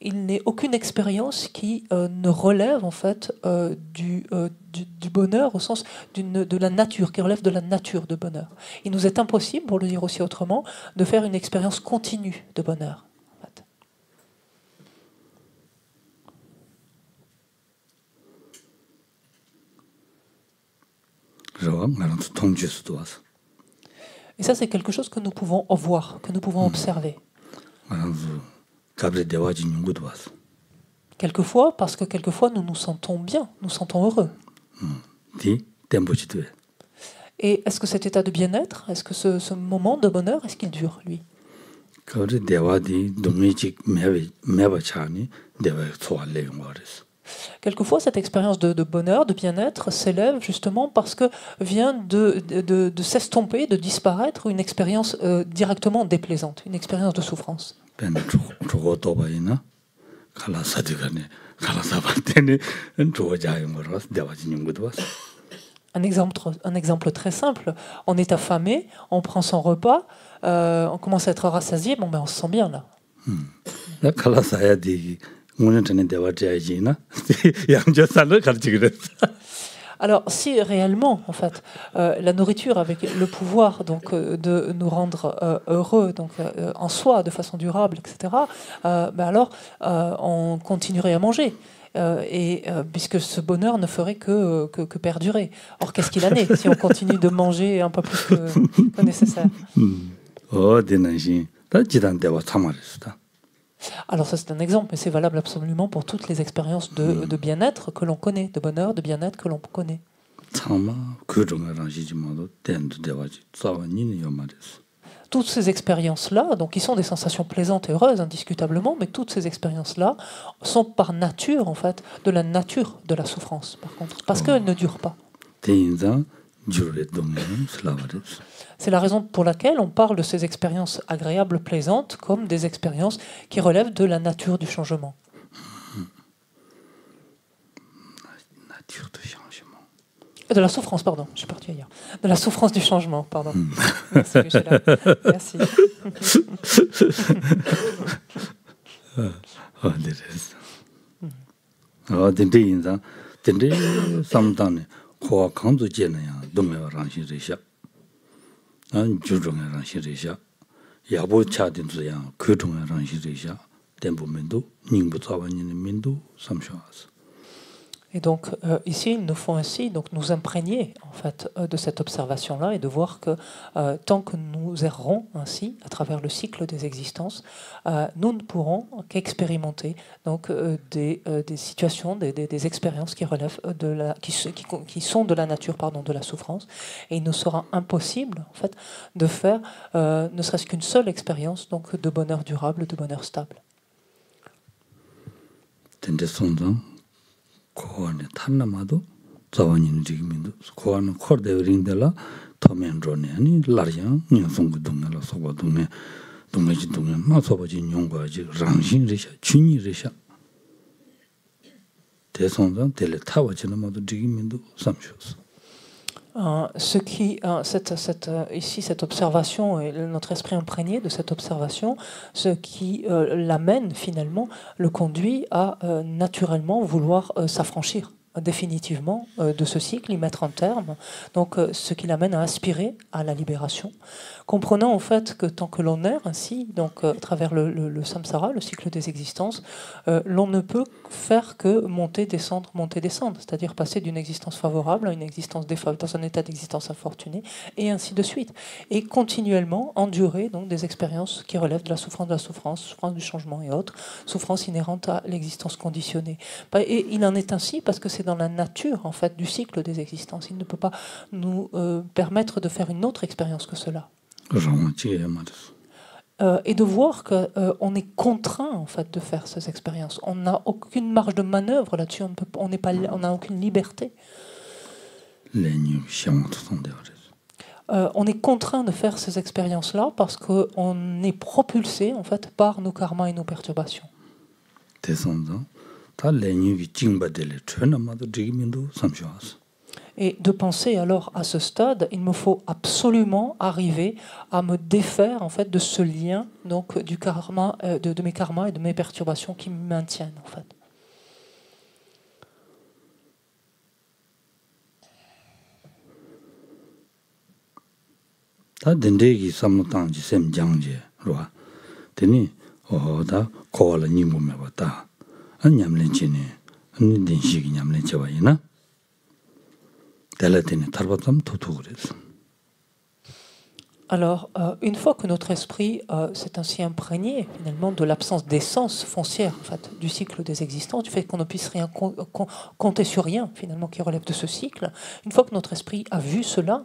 Il n'est aucune expérience qui ne relève en fait du bonheur au sens de la nature, qui relève de la nature de bonheur. Il nous est impossible, pour le dire aussi autrement, de faire une expérience continue de bonheur. En fait. Et ça, c'est quelque chose que nous pouvons voir, que nous pouvons observer. Quelquefois, parce que quelquefois nous nous sentons bien, nous sentons heureux. Et est-ce que cet état de bien-être, est-ce que ce moment de bonheur, est-ce qu'il dure, lui? Quelquefois, cette expérience de bonheur, de bien-être, s'élève justement parce que vient de s'estomper, de disparaître une expérience directement déplaisante, une expérience de souffrance. Un exemple très simple, on est affamé, on prend son repas, on commence à être rassasié, bon ben on se sent bien là. Alors, si réellement, en fait, la nourriture avec le pouvoir donc de nous rendre heureux, donc en soi, de façon durable, etc., alors on continuerait à manger. Puisque ce bonheur ne ferait que perdurer. Or, qu'est-ce qu'il en est si on continue de manger un peu plus que nécessaire? Alors ça c'est un exemple, mais c'est valable absolument pour toutes les expériences de bien-être que l'on connaît, de bonheur, de bien-être que l'on connaît. Toutes ces expériences-là, donc qui sont des sensations plaisantes et heureuses indiscutablement, mais toutes ces expériences-là sont par nature en fait de la nature de la souffrance par contre, parce qu'elles ne durent pas. C'est la raison pour laquelle on parle de ces expériences agréables, plaisantes, comme des expériences qui relèvent de la nature du changement. De la souffrance, pardon, je suis parti ailleurs. De la souffrance du changement, pardon. Merci, Michel. Merci. Et donc ici, il nous faut ainsi donc nous imprégner en fait de cette observation-là et de voir que tant que nous errons ainsi à travers le cycle des existences, nous ne pourrons qu'expérimenter donc des situations, des expériences qui relèvent qui sont de la nature de la souffrance. Et il nous sera impossible en fait de faire ne serait-ce qu'une seule expérience donc de bonheur durable, de bonheur stable. 고안에 탄나마도 자원인 지금인도 고안은 코르데링들라 토멘존에 아니 라리앙 녀송고 동네라 소고 동네 동해지 동해 마서버지 용과지 랑신리샤 춘이리샤 대성장 텔레 타워지는 모두 지금인도 삼쇼스. Ici, cette observation, et notre esprit imprégné de cette observation, ce qui l'amène finalement, le conduit à naturellement vouloir s'affranchir définitivement de ce cycle, y mettre un terme, donc ce qui l'amène à aspirer à la libération, comprenant en fait que tant que l'on erre ainsi, donc à travers le samsara, le cycle des existences, l'on ne peut faire que monter, descendre, c'est-à-dire passer d'une existence favorable à une existence défavorable, dans un état d'existence infortuné, et ainsi de suite, et continuellement endurer donc des expériences qui relèvent de la souffrance, souffrance du changement et autres, souffrance inhérente à l'existence conditionnée. Et il en est ainsi parce que c'est dans la nature en fait du cycle des existences. Il ne peut pas nous permettre de faire une autre expérience que cela. Et de voir qu'on est contraint en fait de faire ces expériences. On n'a aucune marge de manœuvre là-dessus. On n'a aucune liberté. On est contraint de faire ces expériences-là parce qu'on est propulsé en fait par nos karmas et nos perturbations. Et de penser alors à ce stade, il me faut absolument arriver à me défaire en fait de ce lien donc du karma, de mes karmas et de mes perturbations qui me maintiennent en fait. Alors, une fois que notre esprit s'est ainsi imprégné finalement de l'absence d'essence foncière en fait, du cycle des existences, du fait qu'on ne puisse rien compter sur rien finalement qui relève de ce cycle, une fois que notre esprit a vu cela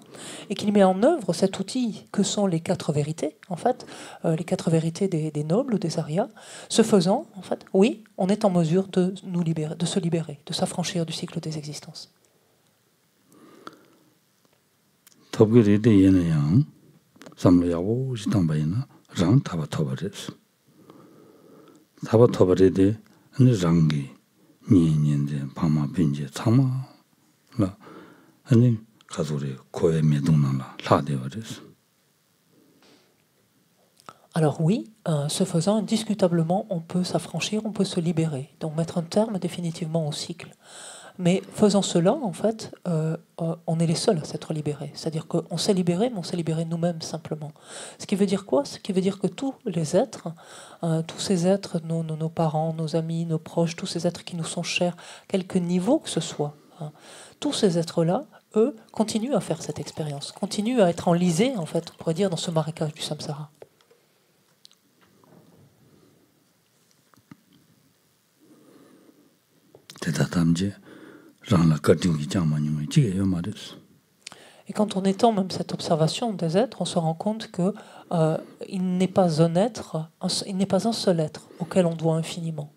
et qu'il met en œuvre cet outil que sont les 4 vérités, en fait, les 4 vérités des nobles ou des arias, ce faisant, en fait, oui, on est en mesure de nous libérer, de se libérer, de s'affranchir du cycle des existences. 삼로야고 지당바이나 랑 타바토바레스 타바토바레데 아니 랑기 니년데 파마 빈제 참마 라 아니 가소리 코에 메동나라 라데바레스. Alors oui, ce faisant, indiscutablement, on peut s'affranchir, on peut se libérer, donc mettre un terme définitivement au cycle. Mais faisant cela, en fait, on est les seuls à s'être libérés. C'est-à-dire qu'on s'est libéré, mais on s'est libéré nous-mêmes simplement. Ce qui veut dire quoi? Ce qui veut dire que tous les êtres, tous ces êtres, nos parents, nos amis, nos proches, tous ces êtres qui nous sont chers, quelque niveau que ce soit, tous ces êtres-là, eux, continuent à faire cette expérience, continuent à être enlisés, en fait, on pourrait dire, dans ce marécage du samsara. Et quand on étend même cette observation des êtres, on se rend compte que il n'est pas un être, il n'est pas un seul être auquel on doit infiniment.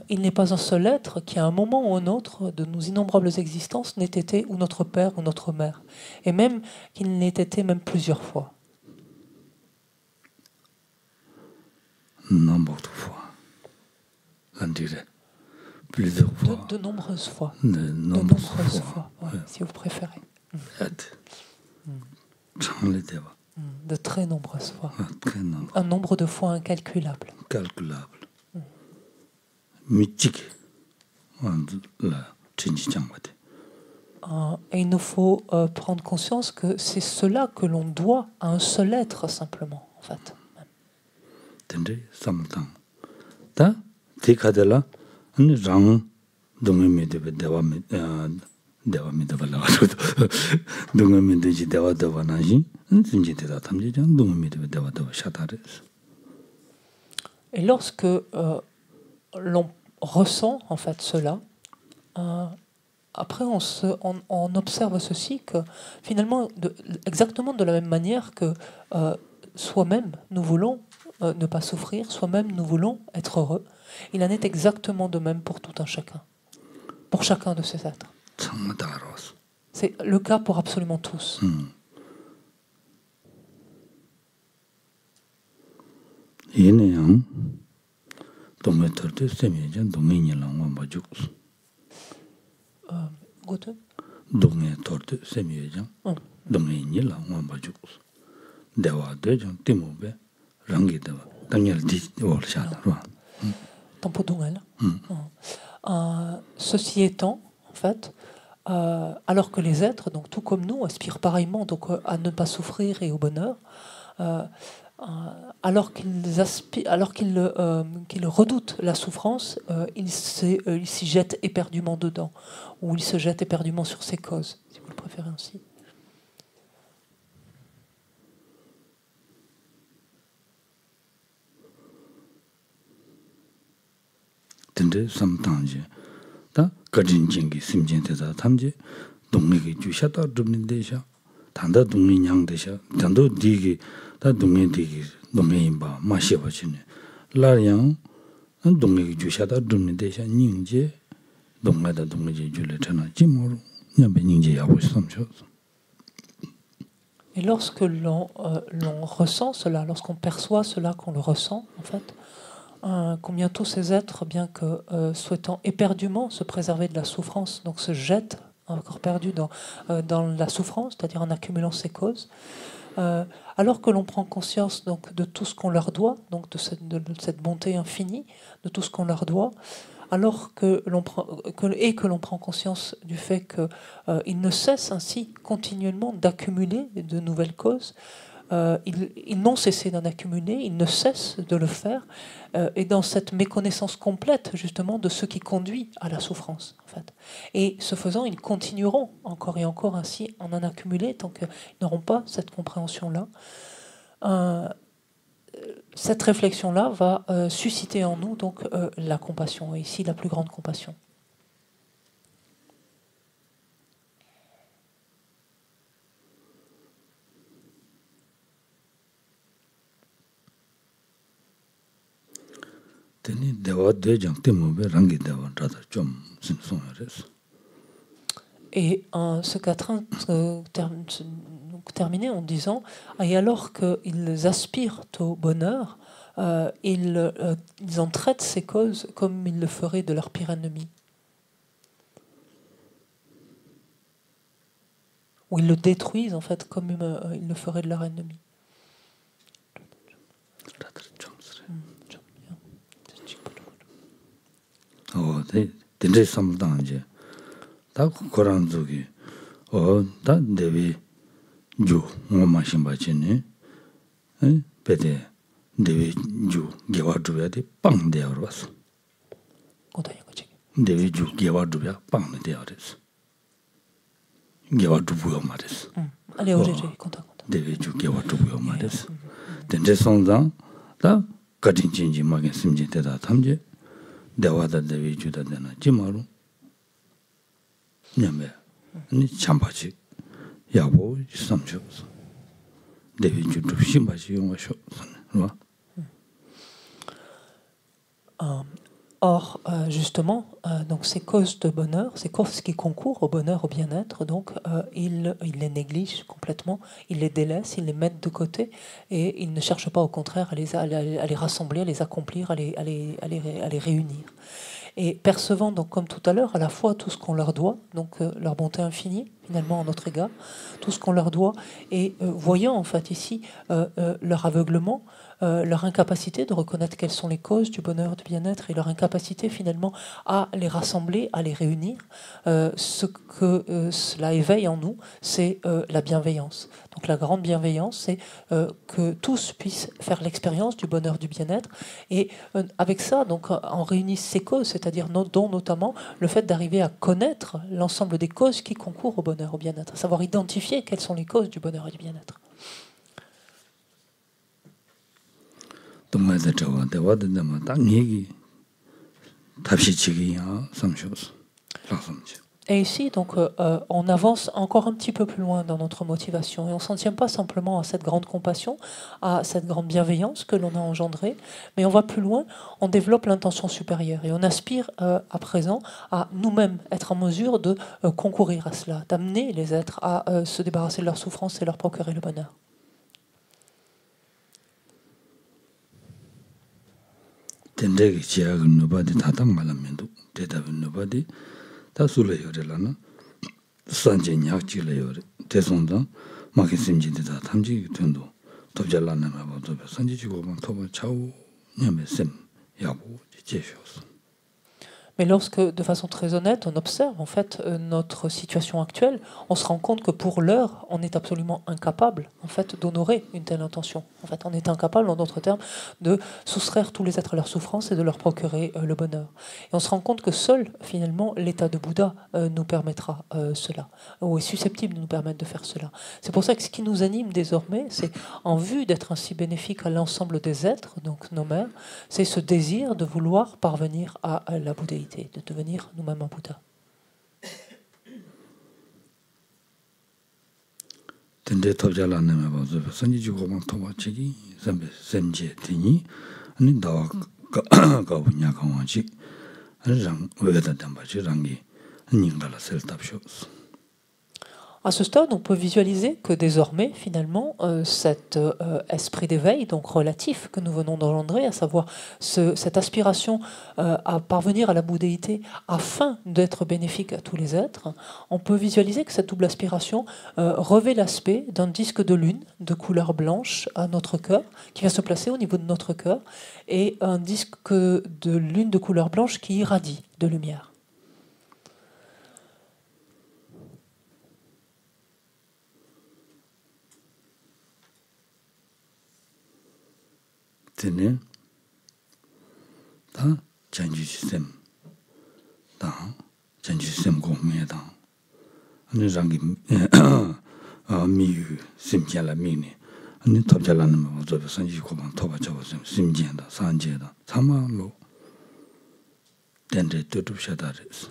Il n'est pas un seul être qui, à un moment ou un autre de nos innombrables existences, n'ait été ou notre père ou notre mère, et même qu'il n'ait été même plusieurs fois. Nombre de fois. On dirait plusieurs fois. De nombreuses fois. De nombreuses fois, ouais, si vous préférez. De très nombreuses fois. Un nombre de fois incalculable. Calculable. Et il nous faut prendre conscience que c'est cela que l'on doit à un seul être simplement, en fait. Et lorsque l'on ressent en fait cela, après on observe ceci que finalement exactement de la même manière que soi-même nous voulons ne pas souffrir, soi-même nous voulons être heureux. Il en est exactement de même pour tout un chacun, pour chacun de ces êtres. C'est le cas pour absolument tous. Ceci étant, en fait, alors que les êtres, donc tout comme nous, aspirent pareillement donc, à ne pas souffrir et au bonheur, alors qu'ils redoutent la souffrance, ils s'y jettent éperdument dedans, ou ils se jettent éperdument sur ses causes, si vous le préférez ainsi. Et lorsque l'on ressent cela, lorsqu'on perçoit cela, qu'on le ressent, en fait, combien tous ces êtres, bien que souhaitant éperdument se préserver de la souffrance, donc se jettent encore perdus dans la souffrance, c'est-à-dire en accumulant ces causes, alors que l'on prend conscience donc de tout ce qu'on leur doit, donc de cette bonté infinie, de tout ce qu'on leur doit, alors que l'on prend conscience du fait qu'ils ne cessent ainsi continuellement d'accumuler de nouvelles causes, ils n'ont cessé d'en accumuler, ils ne cessent de le faire, et dans cette méconnaissance complète justement de ce qui conduit à la souffrance, en fait. Et ce faisant, ils continueront encore et encore ainsi en accumuler tant qu'ils n'auront pas cette compréhension-là. Cette réflexion-là va susciter en nous donc la compassion, et ici la plus grande compassion. Et ce quatrain terminé en disant et alors qu'ils aspirent au bonheur, ils en traitent ces causes comme ils le feraient de leur pire ennemi. Ou ils le détruisent en fait comme ils le feraient de leur ennemi. 주 뭐마신 바지네 배대 데위 주 개와주야데 빵데어로 왔어 어떠냐 거지 데위 주 개와주야 빵데어랬어 개와주부요 말했어 allez 오제제 content 데위 주 개와주부요 말했어 된제 성장 다 가진진지 막에 심지대다 탐제 대화다 데위 주다 되나 지마로 냐메 니 참바지 야보 삼초서 데뷔주 심바지 용하셔 봐. Or, justement, donc ces causes de bonheur, ces causes qui concourent au bonheur, au bien-être, donc il les néglige complètement, il les délaisse, il les met de côté, et il ne cherche pas, au contraire, à les rassembler, à les accomplir, à les réunir. Et percevant, donc, comme tout à l'heure, à la fois tout ce qu'on leur doit, donc leur bonté infinie, finalement, en notre égard, tout ce qu'on leur doit, et voyant, en fait, ici, leur aveuglement, leur incapacité de reconnaître quelles sont les causes du bonheur, du bien-être, et leur incapacité, finalement, à les rassembler, à les réunir, ce que cela éveille en nous, c'est la bienveillance. Donc la grande bienveillance, c'est que tous puissent faire l'expérience du bonheur, du bien-être, et avec ça, donc, on réunit ces causes, c'est-à-dire dont notamment le fait d'arriver à connaître l'ensemble des causes qui concourent au bonheur, au bien-être, à savoir identifier quelles sont les causes du bonheur et du bien-être. Et ici, donc, on avance encore un petit peu plus loin dans notre motivation et on s'en tient pas simplement à cette grande compassion, à cette grande bienveillance que l'on a engendrée, mais on va plus loin, on développe l'intention supérieure et on aspire à présent à nous-mêmes être en mesure de concourir à cela, d'amener les êtres à se débarrasser de leur souffrance et leur procurer le bonheur. 다 술래 요래라나 산제 약지래 요래 대송당 마켓 심진데다 탐지 된도 dobjalana ma ba sanji ji go ma to ba chao nyame sem ya bu ji choses. Mais lorsque, de façon très honnête, on observe en fait notre situation actuelle, on se rend compte que pour l'heure, on est absolument incapable en fait d'honorer une telle intention. En fait, on est incapable, en d'autres termes, de soustraire tous les êtres à leur souffrance et de leur procurer le bonheur. Et on se rend compte que seul, finalement, l'état de Bouddha nous permettra cela, ou est susceptible de nous permettre de faire cela. C'est pour ça que ce qui nous anime désormais, c'est en vue d'être ainsi bénéfique à l'ensemble des êtres, donc nos mères, c'est ce désir de vouloir parvenir à la bouddhéité, de devenir nous-mêmes un Bouddha. 근데 dobjalana ma ba zo sanji ji go ma to ba chi sambe semje tini ani da ka bunya ka wa chi rang we da dam ba chi rangi ningala sel tap choses. À ce stade, on peut visualiser que désormais, finalement, cet esprit d'éveil, donc relatif, que nous venons d'engendrer, à savoir cette aspiration à parvenir à la bouddhéité afin d'être bénéfique à tous les êtres, on peut visualiser que cette double aspiration revêt l'aspect d'un disque de lune de couleur blanche à notre cœur, qui va se placer au niveau de notre cœur, et un disque de lune de couleur blanche qui irradie de lumière. tene ta chanju system ta chanju system ko me ta ani rangi mi yu simjia la mi ni ani topja la na ma zo sanji ko ban toba chawa simjia da sanje da sama lo tende tutu shadares.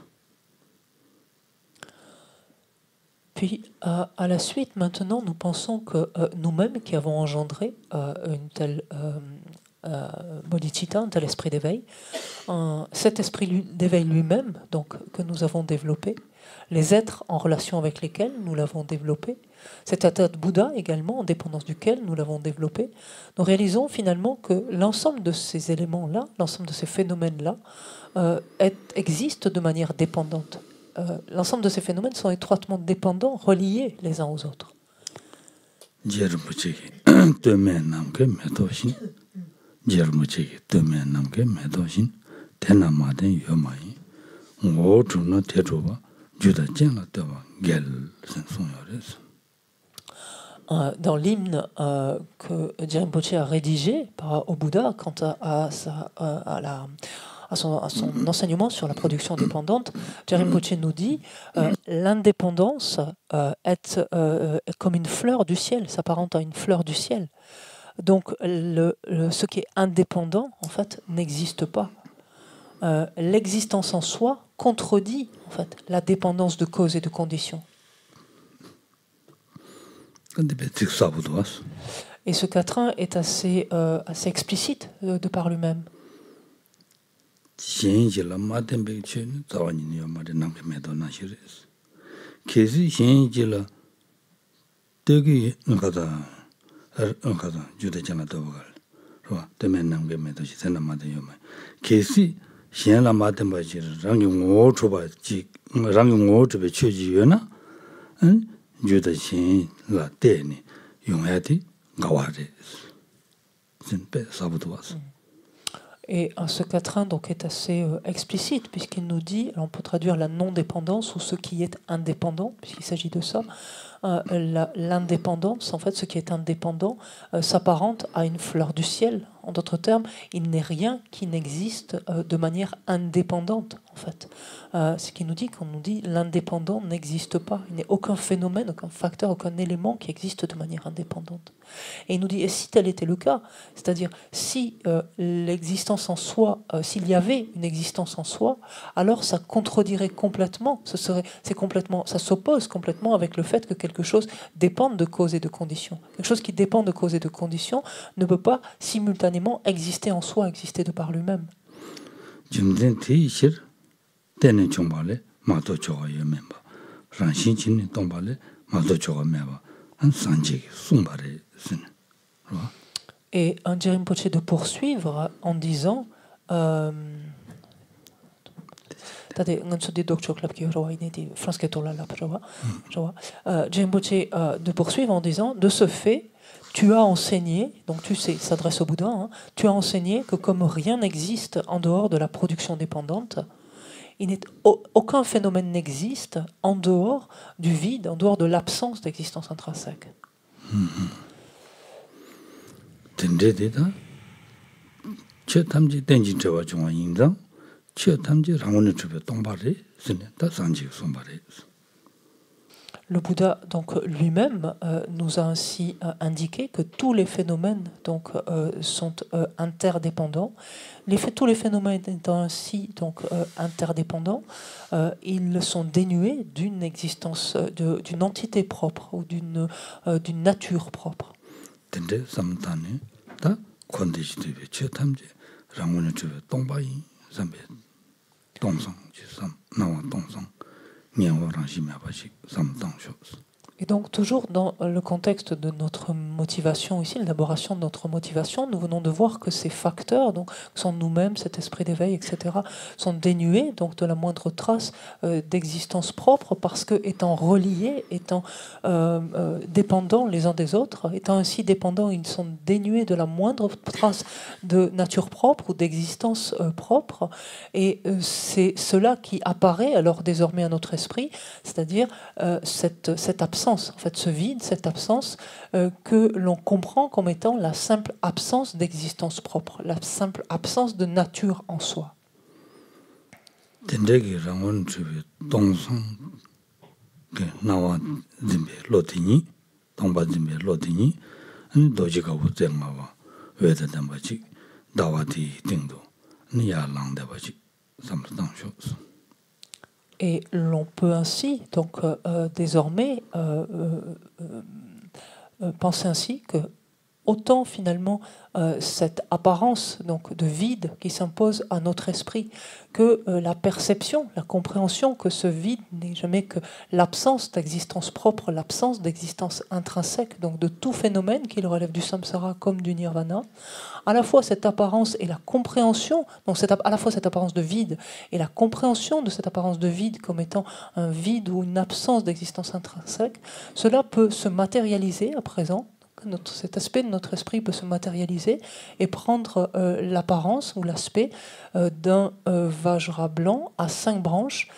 Puis, à la suite, maintenant, nous pensons que nous-mêmes qui avons engendré une telle bodhicitta, un tel esprit d'éveil, cet esprit d'éveil lui-même, donc que nous avons développé, les êtres en relation avec lesquels nous l'avons développé, cet état de Bouddha également, en dépendance duquel nous l'avons développé, nous réalisons finalement que l'ensemble de ces éléments-là, l'ensemble de ces phénomènes-là, existent de manière dépendante. L'ensemble de ces phénomènes sont étroitement dépendants, reliés les uns aux autres. Dans l'hymne que Djerine Poche a rédigé au Bouddha quant à son enseignement sur la production dépendante, Djerine Poche nous dit l'indépendance est comme une fleur du ciel, s'apparente à une fleur du ciel. Donc ce qui est indépendant, en fait, n'existe pas. L'existence en soi contredit, en fait, la dépendance de causes et de conditions. Et ce quatrain est assez explicite de par lui-même. Et ce quatrain donc est assez explicite puisqu'il nous dit, on peut traduire la non-dépendance ou ce qui est indépendant, puisqu'il s'agit de ça. L'indépendance, en fait, ce qui est indépendant, s'apparente à une fleur du ciel, En d'autres termes, il n'est rien qui n'existe de manière indépendante, en fait. Ce qui nous dit, quand on nous dit l'indépendant n'existe pas, il n'y a aucun phénomène, aucun facteur, aucun élément qui existe de manière indépendante. Et il nous dit, et si tel était le cas, c'est-à-dire si l'existence en soi, s'il y avait une existence en soi, alors ça contredirait complètement, ça s'oppose complètement avec le fait que quelque chose dépende de cause et de condition. Quelque chose qui dépend de cause et de condition ne peut pas simultanément exister en soi, exister de par lui-même. Et un Rinpoche de poursuivre en disant de poursuivre en disant, de ce fait, tu as enseigné, donc tu sais, s'adresse au Bouddha, hein, tu as enseigné que comme rien n'existe en dehors de la production dépendante, aucun phénomène n'existe en dehors du vide, en dehors de l'absence d'existence intrinsèque. Le Bouddha donc lui-même nous a ainsi indiqué que tous les phénomènes donc sont interdépendants. Tous les phénomènes étant ainsi donc interdépendants, ils sont dénués d'une existence, d'une entité propre ou d'une nature propre. Et donc, toujours dans le contexte de notre motivation ici, l'élaboration de notre motivation, nous venons de voir que ces facteurs, donc, sont nous-mêmes, cet esprit d'éveil, etc., sont dénués donc, de la moindre trace d'existence propre parce que, étant reliés, étant dépendants les uns des autres, étant ainsi dépendants, ils sont dénués de la moindre trace de nature propre ou d'existence propre. Et c'est cela qui apparaît alors désormais à notre esprit, c'est-à-dire cette absence, en fait, ce vide, cette absence que l'on comprend comme étant la simple absence d'existence propre, la simple absence de nature en soi. Et l'on peut ainsi, donc désormais, penser ainsi que autant finalement cette apparence donc, de vide qui s'impose à notre esprit que la perception, la compréhension que ce vide n'est jamais que l'absence d'existence propre, l'absence d'existence intrinsèque, donc de tout phénomène qui relève du samsara comme du nirvana, à la fois cette apparence et la compréhension, donc à la fois cette apparence de vide et la compréhension de cette apparence de vide comme étant un vide ou une absence d'existence intrinsèque, cela peut se matérialiser à présent. Cet aspect de notre esprit peut se matérialiser et prendre l'apparence ou l'aspect d'un vajra blanc à 5 branches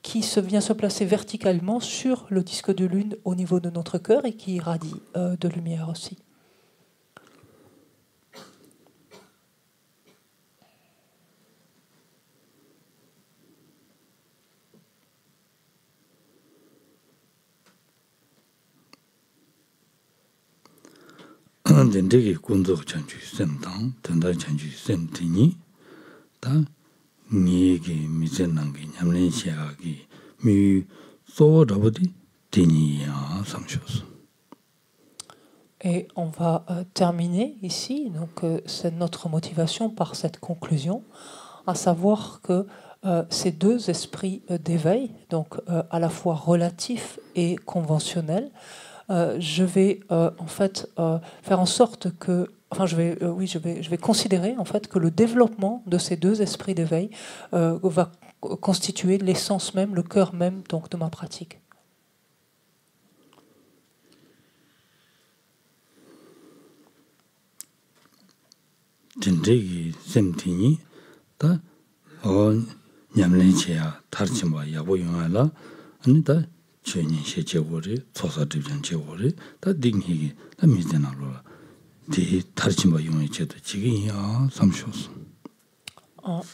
qui vient se placer verticalement sur le disque de lune au niveau de notre cœur et qui irradie de lumière aussi. dendegi kunzo chanchu semtang tenda chanchu semtini ta niegi mizenangi nyamlen shiagi mi so rabodi tini ya samshos. Et on va terminer ici donc c'est notre motivation par cette conclusion, à savoir que ces deux esprits d'éveil, donc à la fois relatifs et conventionnels, je vais en fait faire en sorte que, enfin je vais considérer en fait que le développement de ces deux esprits d'éveil va constituer l'essence même, le cœur même donc de ma pratique. 진짜기 셈티니 다 냠렌치야 타르침바 야보 용알라 아니다 최니 시제고리 소사드변 제고리 다 딩히기 다 미제나로라 디 타르치마 용의 제도 지금이야 삼쇼스.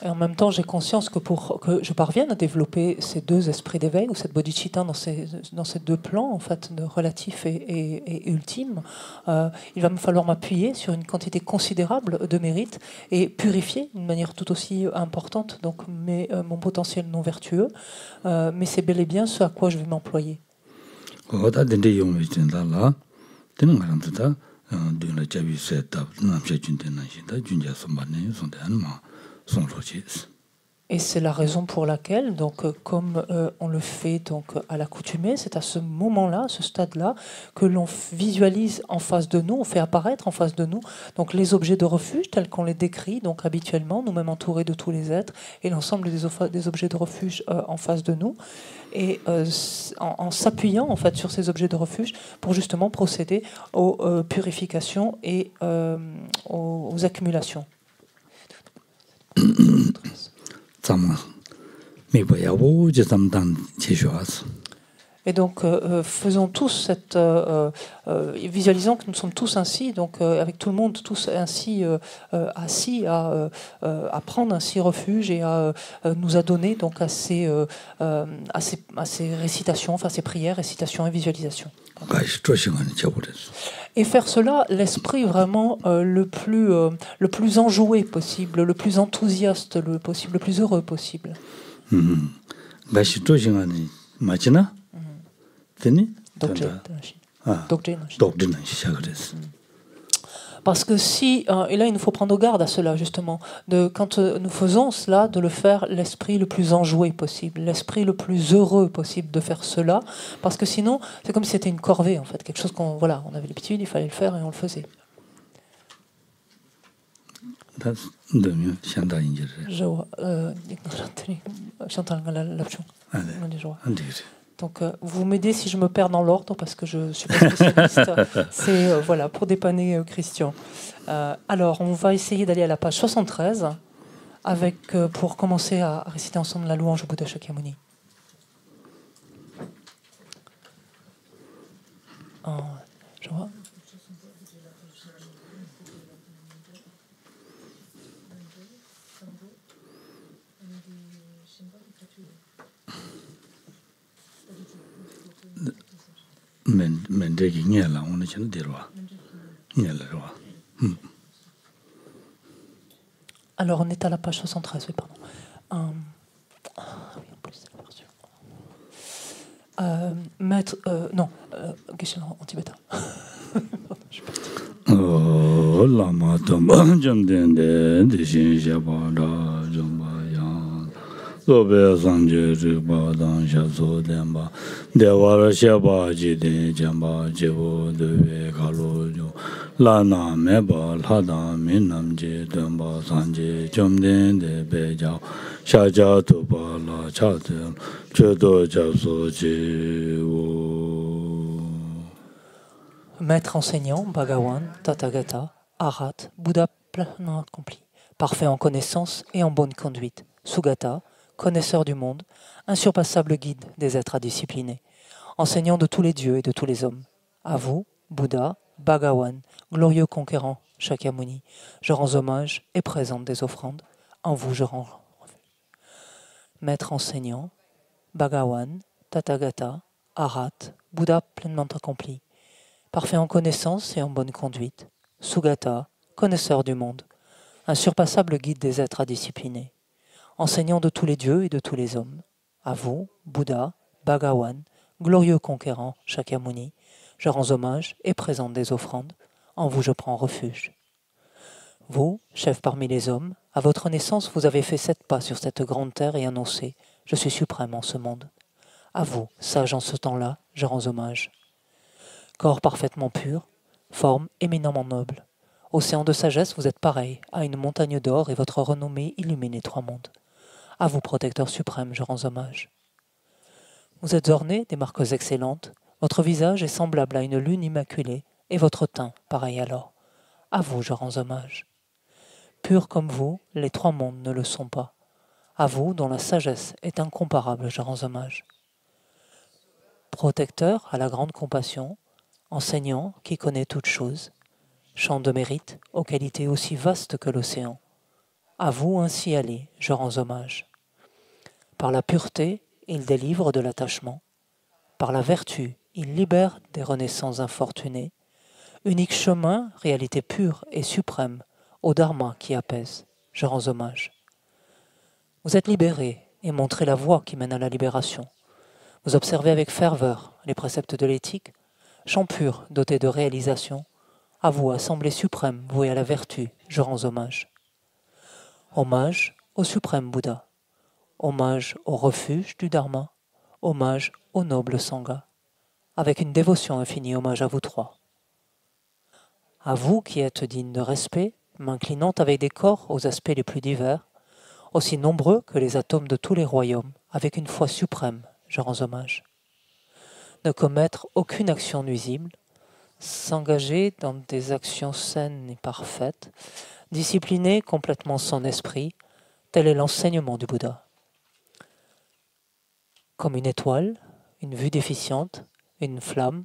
Et en même temps, j'ai conscience que pour que je parvienne à développer ces deux esprits d'éveil ou cette bodhicitta dans ces deux plans en fait, de relatif et ultime, il va me falloir m'appuyer sur une quantité considérable de mérites et purifier d'une manière tout aussi importante donc mon potentiel non vertueux. Mais c'est bel et bien ce à quoi je vais m'employer. Et c'est la raison pour laquelle, donc, comme on le fait donc, à l'accoutumée, c'est à ce moment-là, à ce stade-là, que l'on visualise en face de nous, on fait apparaître en face de nous donc, les objets de refuge tels qu'on les décrit donc, habituellement, nous-mêmes entourés de tous les êtres, et l'ensemble des objets de refuge en face de nous, et en s'appuyant en fait, sur ces objets de refuge pour justement procéder aux purifications et aux accumulations. Et donc, faisons tous cette... visualisons que nous sommes tous ainsi, donc avec tout le monde, tous ainsi assis à prendre ainsi refuge et à nous adonner donc, à ces récitations, enfin ces prières, récitations et visualisations. Et faire cela, l'esprit vraiment le plus enjoué possible, le plus enthousiaste possible, le plus heureux possible. Parce que si, et là il nous faut prendre garde à cela justement, quand nous faisons cela, de le faire l'esprit le plus enjoué possible, l'esprit le plus heureux possible de faire cela, parce que sinon c'est comme si c'était une corvée en fait, quelque chose on avait l'habitude, il fallait le faire et on le faisait. Donc, vous m'aidez si je me perds dans l'ordre, parce que je ne suis pas spécialiste. C'est voilà, pour dépanner Christian. Alors, on va essayer d'aller à la page 73, pour commencer à réciter ensemble la louange au Bouddha Shakyamuni. Je vois. Alors, on est à la page 73, oui, pardon. Oui, en plus, c'est la version. Maître, non, en tibétain. Je suis parti. Lama Tamba Jamdende, Dishin Shabada, Jambayan, Lobe Sanje Ribadan Shaso Demba, Devara Shaba Jide Jamba Jevo Deve Kalojo, Lana Meba Lada Minam Je Demba Sanje Jamdende Beja, Shaja Tuba La Chatel, Chedo Jaso Jevo. Maître enseignant, Bhagawan, Tathagata, Arhat, Bouddha pleinement accompli, parfait en connaissance et en bonne conduite, Sugata, connaisseur du monde, insurpassable guide des êtres indisciplinés, enseignant de tous les dieux et de tous les hommes. À vous, Bouddha, Bhagawan, glorieux conquérant, Shakyamuni, je rends hommage et présente des offrandes. En vous, je rends refuge. Maître enseignant, Bhagawan, Tathagata, Arhat, Bouddha pleinement accompli, parfait en connaissance et en bonne conduite, Sugata, connaisseur du monde, insurpassable guide des êtres indisciplinés, enseignant de tous les dieux et de tous les hommes. À vous, Bouddha, Bhagawan, glorieux conquérant, Shakyamuni, je rends hommage et présente des offrandes. En vous, je prends refuge. Vous, chef parmi les hommes, à votre naissance, vous avez fait 7 pas sur cette grande terre et annoncé « Je suis suprême en ce monde ». À vous, sage en ce temps-là, je rends hommage. Corps parfaitement pur, forme éminemment noble. Océan de sagesse, vous êtes pareil à une montagne d'or et votre renommée illumine les 3 mondes. À vous, protecteur suprême, je rends hommage. Vous êtes orné des marques excellentes, votre visage est semblable à une lune immaculée et votre teint pareil à l'or. À vous, je rends hommage. Pur comme vous, les 3 mondes ne le sont pas. À vous, dont la sagesse est incomparable, je rends hommage. Protecteur à la grande compassion, enseignant qui connaît toutes choses, champ de mérite aux qualités aussi vastes que l'océan. À vous ainsi aller, je rends hommage. Par la pureté, il délivre de l'attachement. Par la vertu, il libère des renaissances infortunées. Unique chemin, réalité pure et suprême, au Dharma qui apaise, je rends hommage. Vous êtes libérés et montrez la voie qui mène à la libération. Vous observez avec ferveur les préceptes de l'éthique, champ pur doté de réalisation. À vous, assemblée suprême, vouée à la vertu, je rends hommage. Hommage au suprême Bouddha. Hommage au refuge du Dharma. Hommage au noble Sangha. Avec une dévotion infinie, hommage à vous trois. À vous qui êtes dignes de respect, m'inclinant avec des corps aux aspects les plus divers, aussi nombreux que les atomes de tous les royaumes, avec une foi suprême, je rends hommage. Ne commettre aucune action nuisible, s'engager dans des actions saines et parfaites, discipliner complètement son esprit, tel est l'enseignement du Bouddha. Comme une étoile, une vue déficiente, une flamme,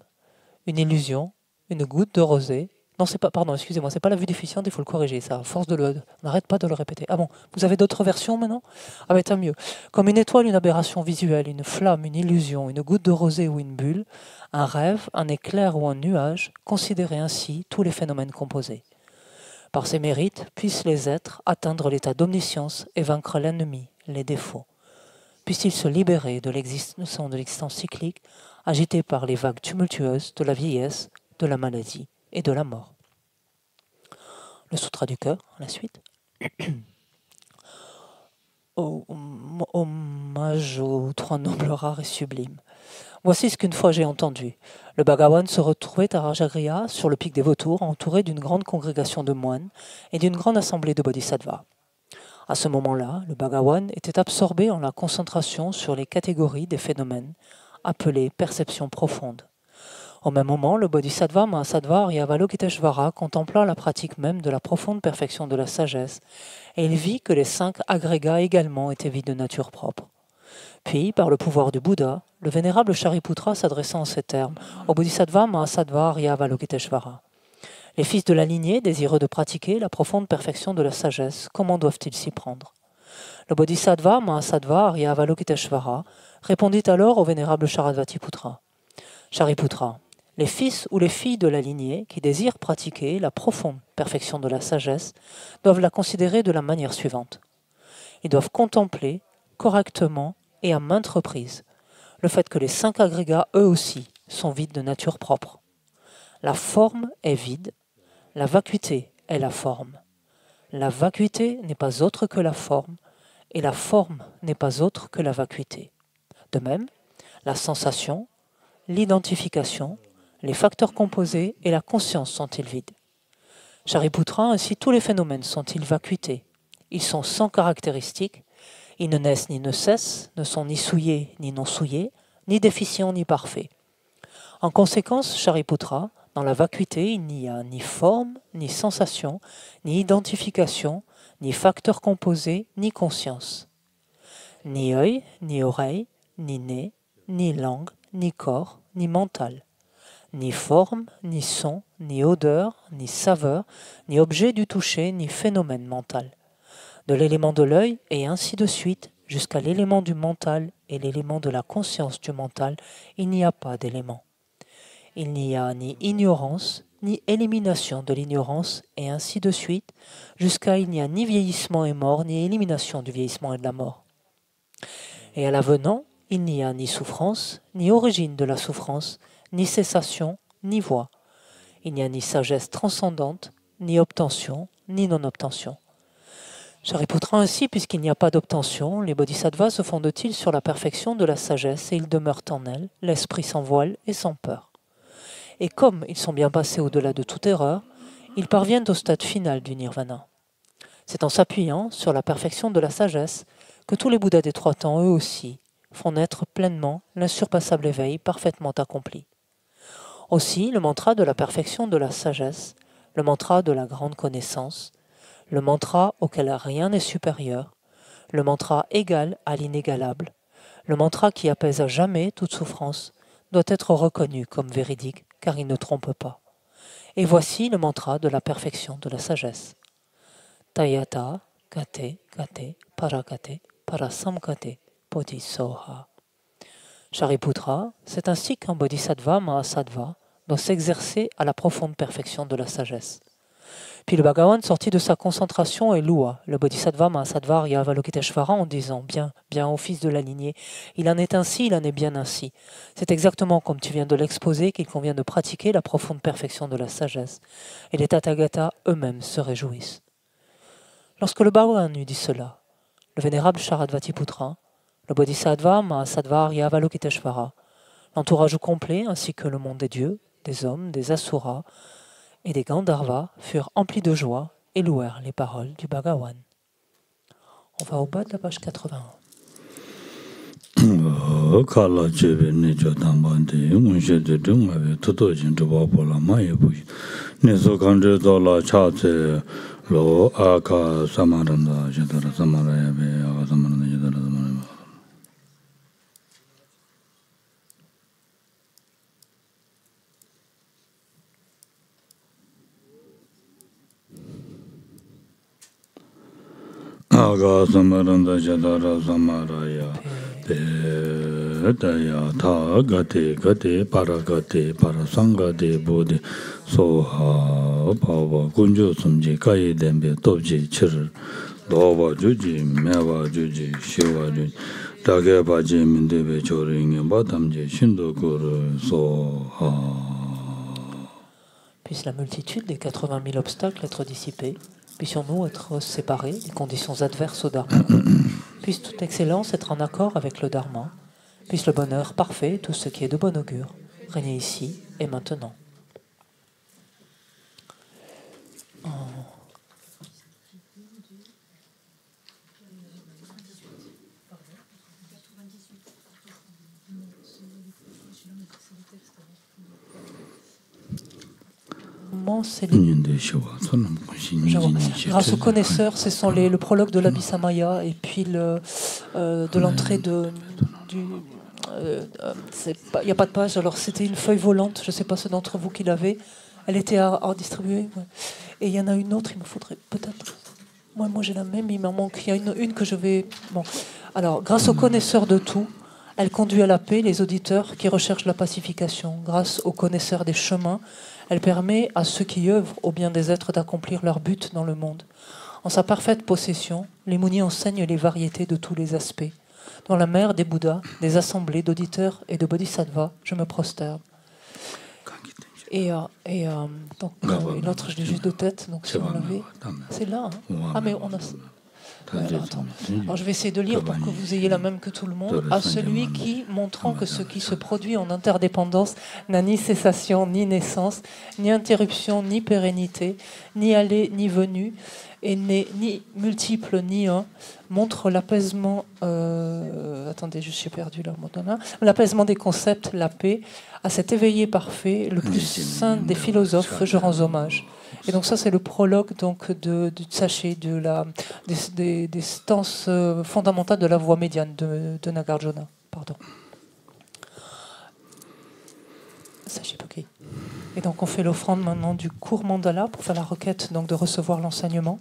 une illusion, une goutte de rosée. Non, c'est pas, pardon, excusez-moi, c'est pas la vue déficiente, il faut le corriger, ça, à force de le... N'arrête pas de le répéter. Ah bon, vous avez d'autres versions maintenant? Ah ben tant mieux. Comme une étoile, une aberration visuelle, une flamme, une illusion, une goutte de rosée ou une bulle, un rêve, un éclair ou un nuage, considérez ainsi tous les phénomènes composés. Par ces mérites, puissent les êtres atteindre l'état d'omniscience et vaincre l'ennemi, les défauts. Puissent-ils se libérer de l'existence cyclique, agitée par les vagues tumultueuses de la vieillesse, de la maladie et de la mort. Le Sutra du cœur, la suite. Hommage aux trois nobles rares et sublimes. Voici ce qu'une fois j'ai entendu. Le Bhagawan se retrouvait à Rajagriha, sur le pic des vautours, entouré d'une grande congrégation de moines et d'une grande assemblée de bodhisattvas. À ce moment-là, le Bhagawan était absorbé en la concentration sur les catégories des phénomènes, appelées perceptions profondes. Au même moment, le bodhisattva Mahasattva Avalokiteshvara contempla la pratique même de la profonde perfection de la sagesse, et il vit que les 5 agrégats également étaient vides de nature propre. Puis, par le pouvoir du Bouddha, le vénérable Shariputra s'adressa en ces termes au bodhisattva Mahasattva Avalokiteshvara. Les fils de la lignée, désireux de pratiquer la profonde perfection de la sagesse, comment doivent-ils s'y prendre? Le bodhisattva Mahasattva Avalokiteshvara répondit alors au vénérable Sharadvatiputra. Shariputra, les fils ou les filles de la lignée qui désirent pratiquer la profonde perfection de la sagesse doivent la considérer de la manière suivante. Ils doivent contempler correctement et à maintes reprises le fait que les 5 agrégats, eux aussi, sont vides de nature propre. La forme est vide, la vacuité est la forme. La vacuité n'est pas autre que la forme, et la forme n'est pas autre que la vacuité. De même, la sensation, l'identification, les facteurs composés et la conscience sont-ils vides? Shariputra, ainsi tous les phénomènes sont-ils vacuités? Ils sont sans caractéristiques, ils ne naissent ni ne cessent, ne sont ni souillés ni non souillés, ni déficients ni parfaits. En conséquence, Shariputra, dans la vacuité, il n'y a ni forme, ni sensation, ni identification, ni facteurs composés, ni conscience. Ni œil, ni oreille, ni nez, ni langue, ni corps, ni mental. Ni forme, ni son, ni odeur, ni saveur, ni objet du toucher, ni phénomène mental. De l'élément de l'œil, et ainsi de suite, jusqu'à l'élément du mental et l'élément de la conscience du mental, il n'y a pas d'élément. Il n'y a ni ignorance, ni élimination de l'ignorance, et ainsi de suite, jusqu'à il n'y a ni vieillissement et mort, ni élimination du vieillissement et de la mort. Et à l'avenant, il n'y a ni souffrance, ni origine de la souffrance, ni cessation, ni voie. Il n'y a ni sagesse transcendante, ni obtention, ni non-obtention. Shariputra ainsi, puisqu'il n'y a pas d'obtention, les bodhisattvas se fondent-ils sur la perfection de la sagesse et ils demeurent en elle, l'esprit sans voile et sans peur. Et comme ils sont bien passés au-delà de toute erreur, ils parviennent au stade final du nirvana. C'est en s'appuyant sur la perfection de la sagesse que tous les Bouddhas des 3 temps, eux aussi, font naître pleinement l'insurpassable éveil parfaitement accompli. Aussi, le mantra de la perfection de la sagesse, le mantra de la grande connaissance, le mantra auquel rien n'est supérieur, le mantra égal à l'inégalable, le mantra qui apaise à jamais toute souffrance, doit être reconnu comme véridique, car il ne trompe pas. Et voici le mantra de la perfection de la sagesse. Tayata kate kate parakate parasamkate bodhisoha. Shariputra, c'est ainsi qu'un bodhisattva mahasattva doit s'exercer à la profonde perfection de la sagesse. Puis le Bhagavan sortit de sa concentration et loua le bodhisattva mahasattva Arya Avalokiteshvara en disant bien, bien ô fils de la lignée, il en est ainsi, il en est bien ainsi. C'est exactement comme tu viens de l'exposer qu'il convient de pratiquer la profonde perfection de la sagesse. Et les Tathagatas eux-mêmes se réjouissent. Lorsque le Bhagavan eut dit cela, le vénérable Sharadvatiputra, le bodhisattva mahasattva Arya Avalokiteshvara, l'entourage complet ainsi que le monde des dieux, des hommes, des asuras et des Gandharvas furent emplis de joie et louèrent les paroles du Bhagavan. On va au bas de la page 81. Kala chebe nicho tambante unshe de dungabe toto jin tuba pola maye bushi neso kandre dola chatse lo aka samaranda jitara samaraya be aka samaranda jitara samaraya. Aga samaranda jitara samaraya Daya ta gate gate paragate parasangate bodhi soha pava kunjo sumji kai dembe topji chir doba juji mewa juji shiva juji dage baji mindebe choringi batamji shindo kuru soha. Puisse la multitude des 80 000 obstacles être dissipée, puissions-nous être séparés des conditions adverses au Dharma. Puisse toute excellence être en accord avec le Dharma. Puisse le bonheur parfait, tout ce qui est de bon augure, régner ici et maintenant. Grâce aux connaisseurs, ce sont le prologue de l'Abhisamaya et puis de l'entrée il n'y a pas de page, alors c'était une feuille volante, je ne sais pas ceux d'entre vous qui l'avaient, elle était à distribuer. Ouais. Et il y en a une autre, il me faudrait peut-être... Moi j'ai la même, il m'en manque. Il y a une que je vais... Bon. Alors, grâce aux connaisseurs de tout, elle conduit à la paix les auditeurs qui recherchent la pacification. Grâce aux connaisseurs des chemins, elle permet à ceux qui œuvrent au bien des êtres d'accomplir leur but dans le monde. En sa parfaite possession, les Munis enseignent les variétés de tous les aspects. Dans la mer des Bouddhas, des assemblées d'auditeurs et de bodhisattvas, je me prosterne. Et l'autre, je l'ai juste de tête, donc si on l'avait... C'est là, hein. Ah, mais on a... Alors, je vais essayer de lire pour que vous ayez la même que tout le monde. À celui qui, montrant que ce qui se produit en interdépendance n'a ni cessation, ni naissance, ni interruption, ni pérennité, ni aller, ni venue, et n'est ni multiple, ni un, montre l'apaisement... attendez, je suis perdu là. L'apaisement des concepts, la paix. À cet éveillé parfait, le plus saint des philosophes, je rends hommage. Et donc ça, c'est le prologue donc du Tsaché, des stances fondamentales de la voie médiane de Nagarjuna. Pardon. Sachipoki. Et donc on fait l'offrande maintenant du court mandala pour faire la requête donc de recevoir l'enseignement.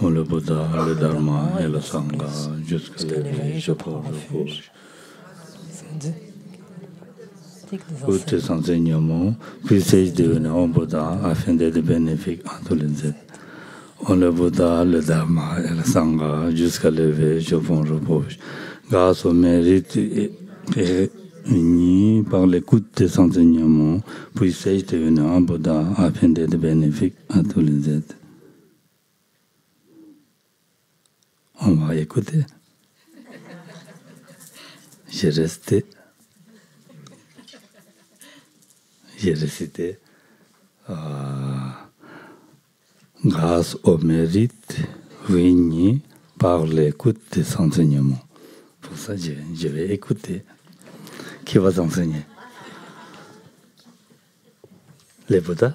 Le Bouddha, le Dharma et le Sangha, jusqu'à l'éveil, je prends refuge. Tous tes enseignements puissent devenir un Bouddha afin d'être bénéfiques à tous les êtres. Le Bouddha, le Dharma et le Sangha, jusqu'à l'éveil, je prends refuge. Grâce au mérite et unis par l'écoute des enseignements, puissent devenir un Bouddha afin d'être bénéfiques à tous les êtres. On va écouter. J'ai resté. J'ai récité. Grâce au mérite réuni par l'écoute des enseignements. Pour ça, je vais écouter. Qui va t'enseigner? Les Bouddhas?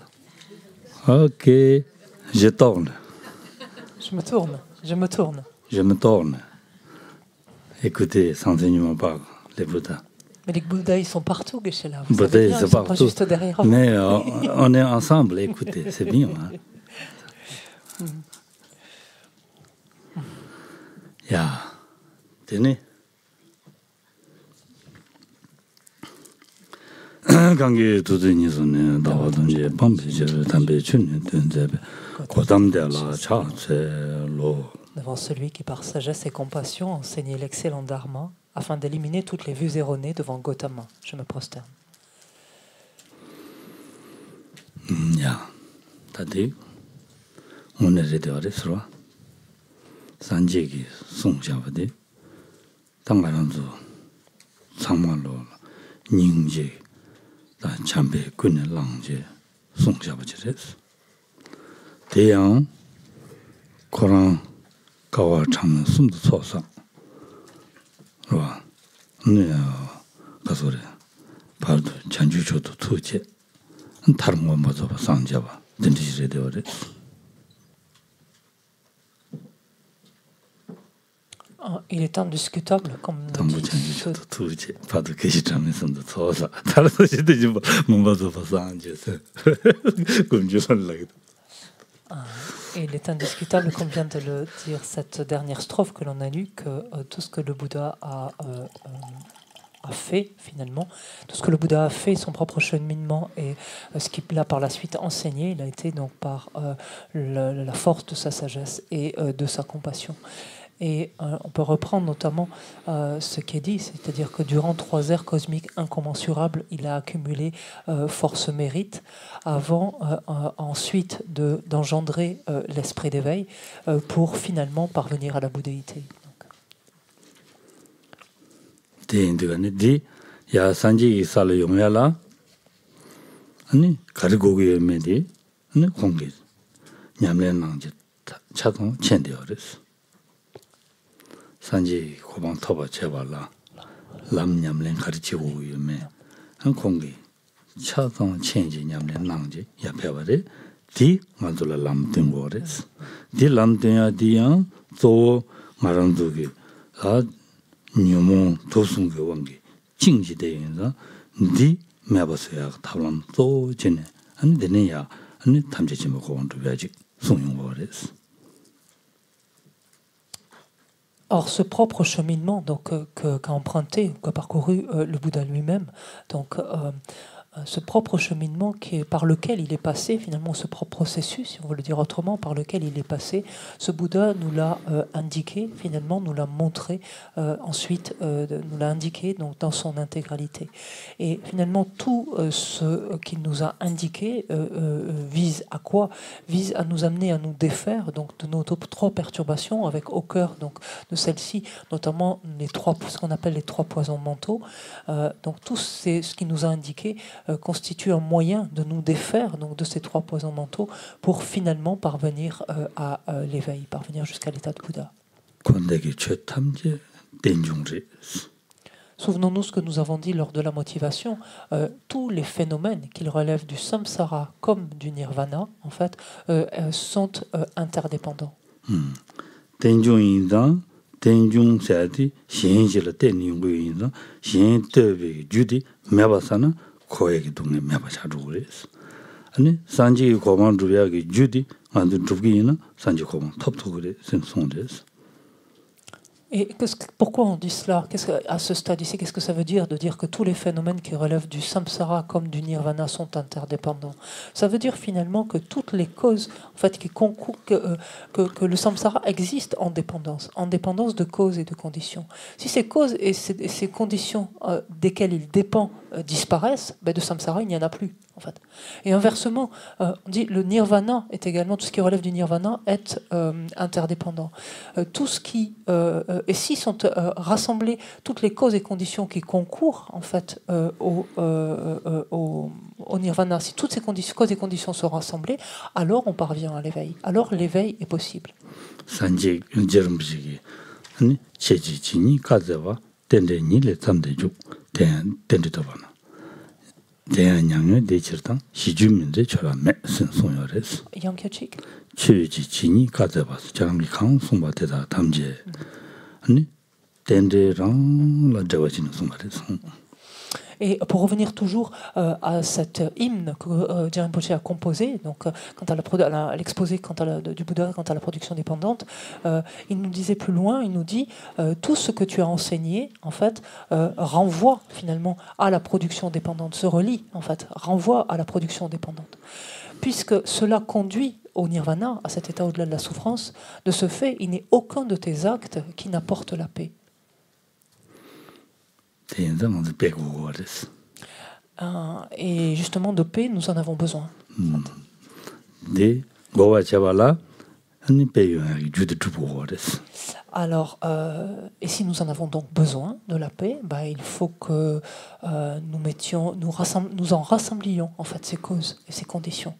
Ok. Je tourne. Je me tourne. Je me tourne. Je me tourne. Écoutez, enseignement par les Bouddhas. Mais les Bouddhas, ils sont partout, Geshe-la. Ils sont pas juste derrière. Mais on est ensemble, écoutez, c'est bien. Hein? Ya, tenez. Gangi tudini sonne dawa donje pambe je tambe chune tunzebe kodam de la cha lo. Devant celui qui, par sagesse et compassion, enseignait l'excellent Dharma, afin d'éliminer toutes les vues erronées devant Gautama. Je me prosterne. Ya, tadi, on est rédéré sur Sanjegi Song Shabade, Tangaranzo, Samalo, Ningje, Chambe Kune Langje, Song Shabades. Deyang, Koran. 가와 참는 숨도 쏘서 와 네 가서래 발도 전주초도 투제 다른 거 맞아 봐 상자봐 든지시래 되어래 il est indiscutable comme 전주초도 투제 발도 계시자면 숨도 쏘서 다른 것이든지 못 맞아 봐 상자서 금주선라기도 Il est indiscutable, comme vient de le dire cette dernière strophe que l'on a lue, que tout ce que le Bouddha a fait, finalement, tout ce que le Bouddha a fait, son propre cheminement et ce qu'il a par la suite enseigné, il a été donc par la force de sa sagesse et de sa compassion. Et on peut reprendre notamment ce qui est dit, c'est-à-dire que durant 3 ères cosmiques incommensurables, il a accumulé force mérite avant ensuite d'engendrer l'esprit d'éveil pour finalement parvenir à la bouddhéité. 산지 고방 터봐 제발라 람냠랭 가르치고 유메 한 공기 차동 천지 냠랭 낭지 야페바레 디 만돌라 람든 거레스 디 람든야 디야 조 마랑두기 아 뉴몬 도승게 원기 징지대인서 디 매버서야 탈람 조 진네 안 되네야 아니 탐지지 먹고 원도 배지 송용 거레스. Or, ce propre cheminement donc qu'a emprunté, qu'a parcouru le Bouddha lui-même, donc ce propre cheminement par lequel il est passé, finalement ce propre processus, si on veut le dire autrement, par lequel il est passé, ce Bouddha nous l'a indiqué, finalement nous l'a montré, ensuite nous l'a indiqué donc, dans son intégralité. Et finalement tout ce qu'il nous a indiqué vise à quoi? Vise à nous amener à nous défaire donc, de nos trois perturbations, avec au cœur donc, de celles-ci, notamment ce qu'on appelle les trois poisons mentaux. Donc tout ce qui nous a indiqué constitue un moyen de nous défaire donc, de ces trois poisons mentaux pour finalement parvenir à l'éveil, parvenir jusqu'à l'état de Bouddha. Souvenons-nous ce que nous avons dit lors de la motivation. Tous les phénomènes qu'ils relèvent du samsara comme du nirvana, en fait, sont interdépendants. Tenjung Sadi, Shenjila Teninguin, Shen Tevi, Judy, Mabasana, Koegi Dunga Mabachadures. And Sanji Koman Duriagi, Judy, and the Drugina, Sanji Koman, top to it, and Sondes. Et pourquoi on dit cela? À ce stade ici, qu'est-ce que ça veut dire de dire que tous les phénomènes qui relèvent du samsara comme du nirvana sont interdépendants? Ça veut dire finalement que toutes les causes, en fait, qui concourent, que le samsara existe en dépendance de causes et de conditions. Si ces causes et ces conditions desquelles il dépend disparaissent, ben de samsara il n'y en a plus. En fait. Et inversement, on dit le nirvana est également, tout ce qui relève du nirvana est interdépendant. Tout ce qui, et si sont rassemblées toutes les causes et conditions qui concourent en fait au nirvana, si toutes ces causes et conditions sont rassemblées, alors on parvient à l'éveil. Alors l'éveil est possible. Sanjay Jerumjigi, Cheji Chini Kazawa, Tendeni le Tamdeju, Tenditavana. 대한양의 대치르당 시주민들 처럼에 선송열에서 양켜직 취지진이 가져봐서 저랑 강 송바대다 담제 아니 덴데랑 라자와지는 송바대서. Et pour revenir toujours à cet hymne que Djaren Poche a composé, donc quant à l'exposé du Bouddha quant à la production dépendante, il nous disait plus loin, il nous dit tout ce que tu as enseigné, en fait, renvoie finalement à la production dépendante, se relie, en fait, renvoie à la production dépendante. Puisque cela conduit au nirvana, à cet état au-delà de la souffrance, de ce fait, il n'est aucun de tes actes qui n'apporte la paix. Et justement, de paix, nous en avons besoin. Alors, et si nous en avons donc besoin de la paix, bah, il faut que nous en rassemblions en fait ces causes et ces conditions.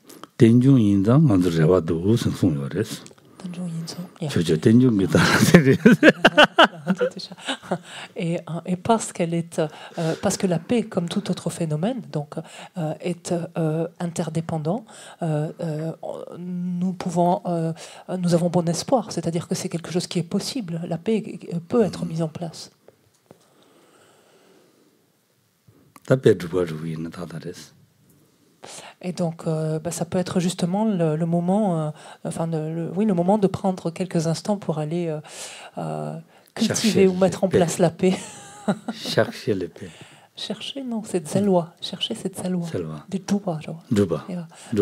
Et parce que la paix, comme tout autre phénomène, donc, est interdépendant, nous avons bon espoir, c'est-à-dire que c'est quelque chose qui est possible. La paix peut être mise en place. Et donc, ça peut être justement le moment, le moment de prendre quelques instants pour aller cultiver ou mettre en place la paix. Chercher la paix. Chercher, non, c'est Zelwa. Chercher, c'est Zelwa. Des Juba, genre. Juba.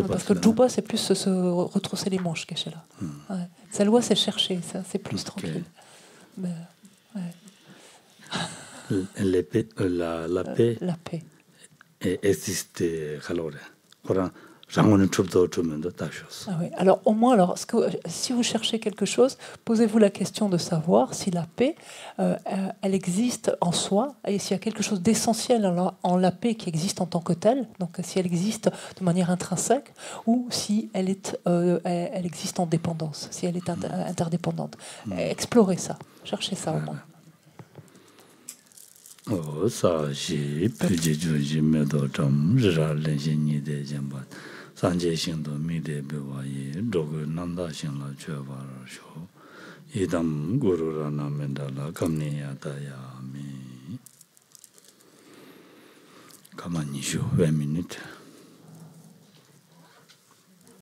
Parce que Juba, c'est plus se retrousser les manches, caché là. Ouais. Zelwa, c'est chercher, ça, c'est plus tranquille. Mais, ouais. La paix. La paix. Existe, alors. Ah oui. Alors au moins, si vous cherchez quelque chose, posez-vous la question de savoir si la paix, elle existe en soi, et s'il y a quelque chose d'essentiel en la paix qui existe en tant que telle, donc si elle existe de manière intrinsèque, ou si elle existe en dépendance, si elle est interdépendante. Explorez ça, cherchez ça au moins. ça j'ai petit je me dotam je râle ni de jamba sanjay shindo mi de bewaye dogo nanda shin la chwa sho idam guru rana mendala kamni yata ya mi kamani sho 1 minute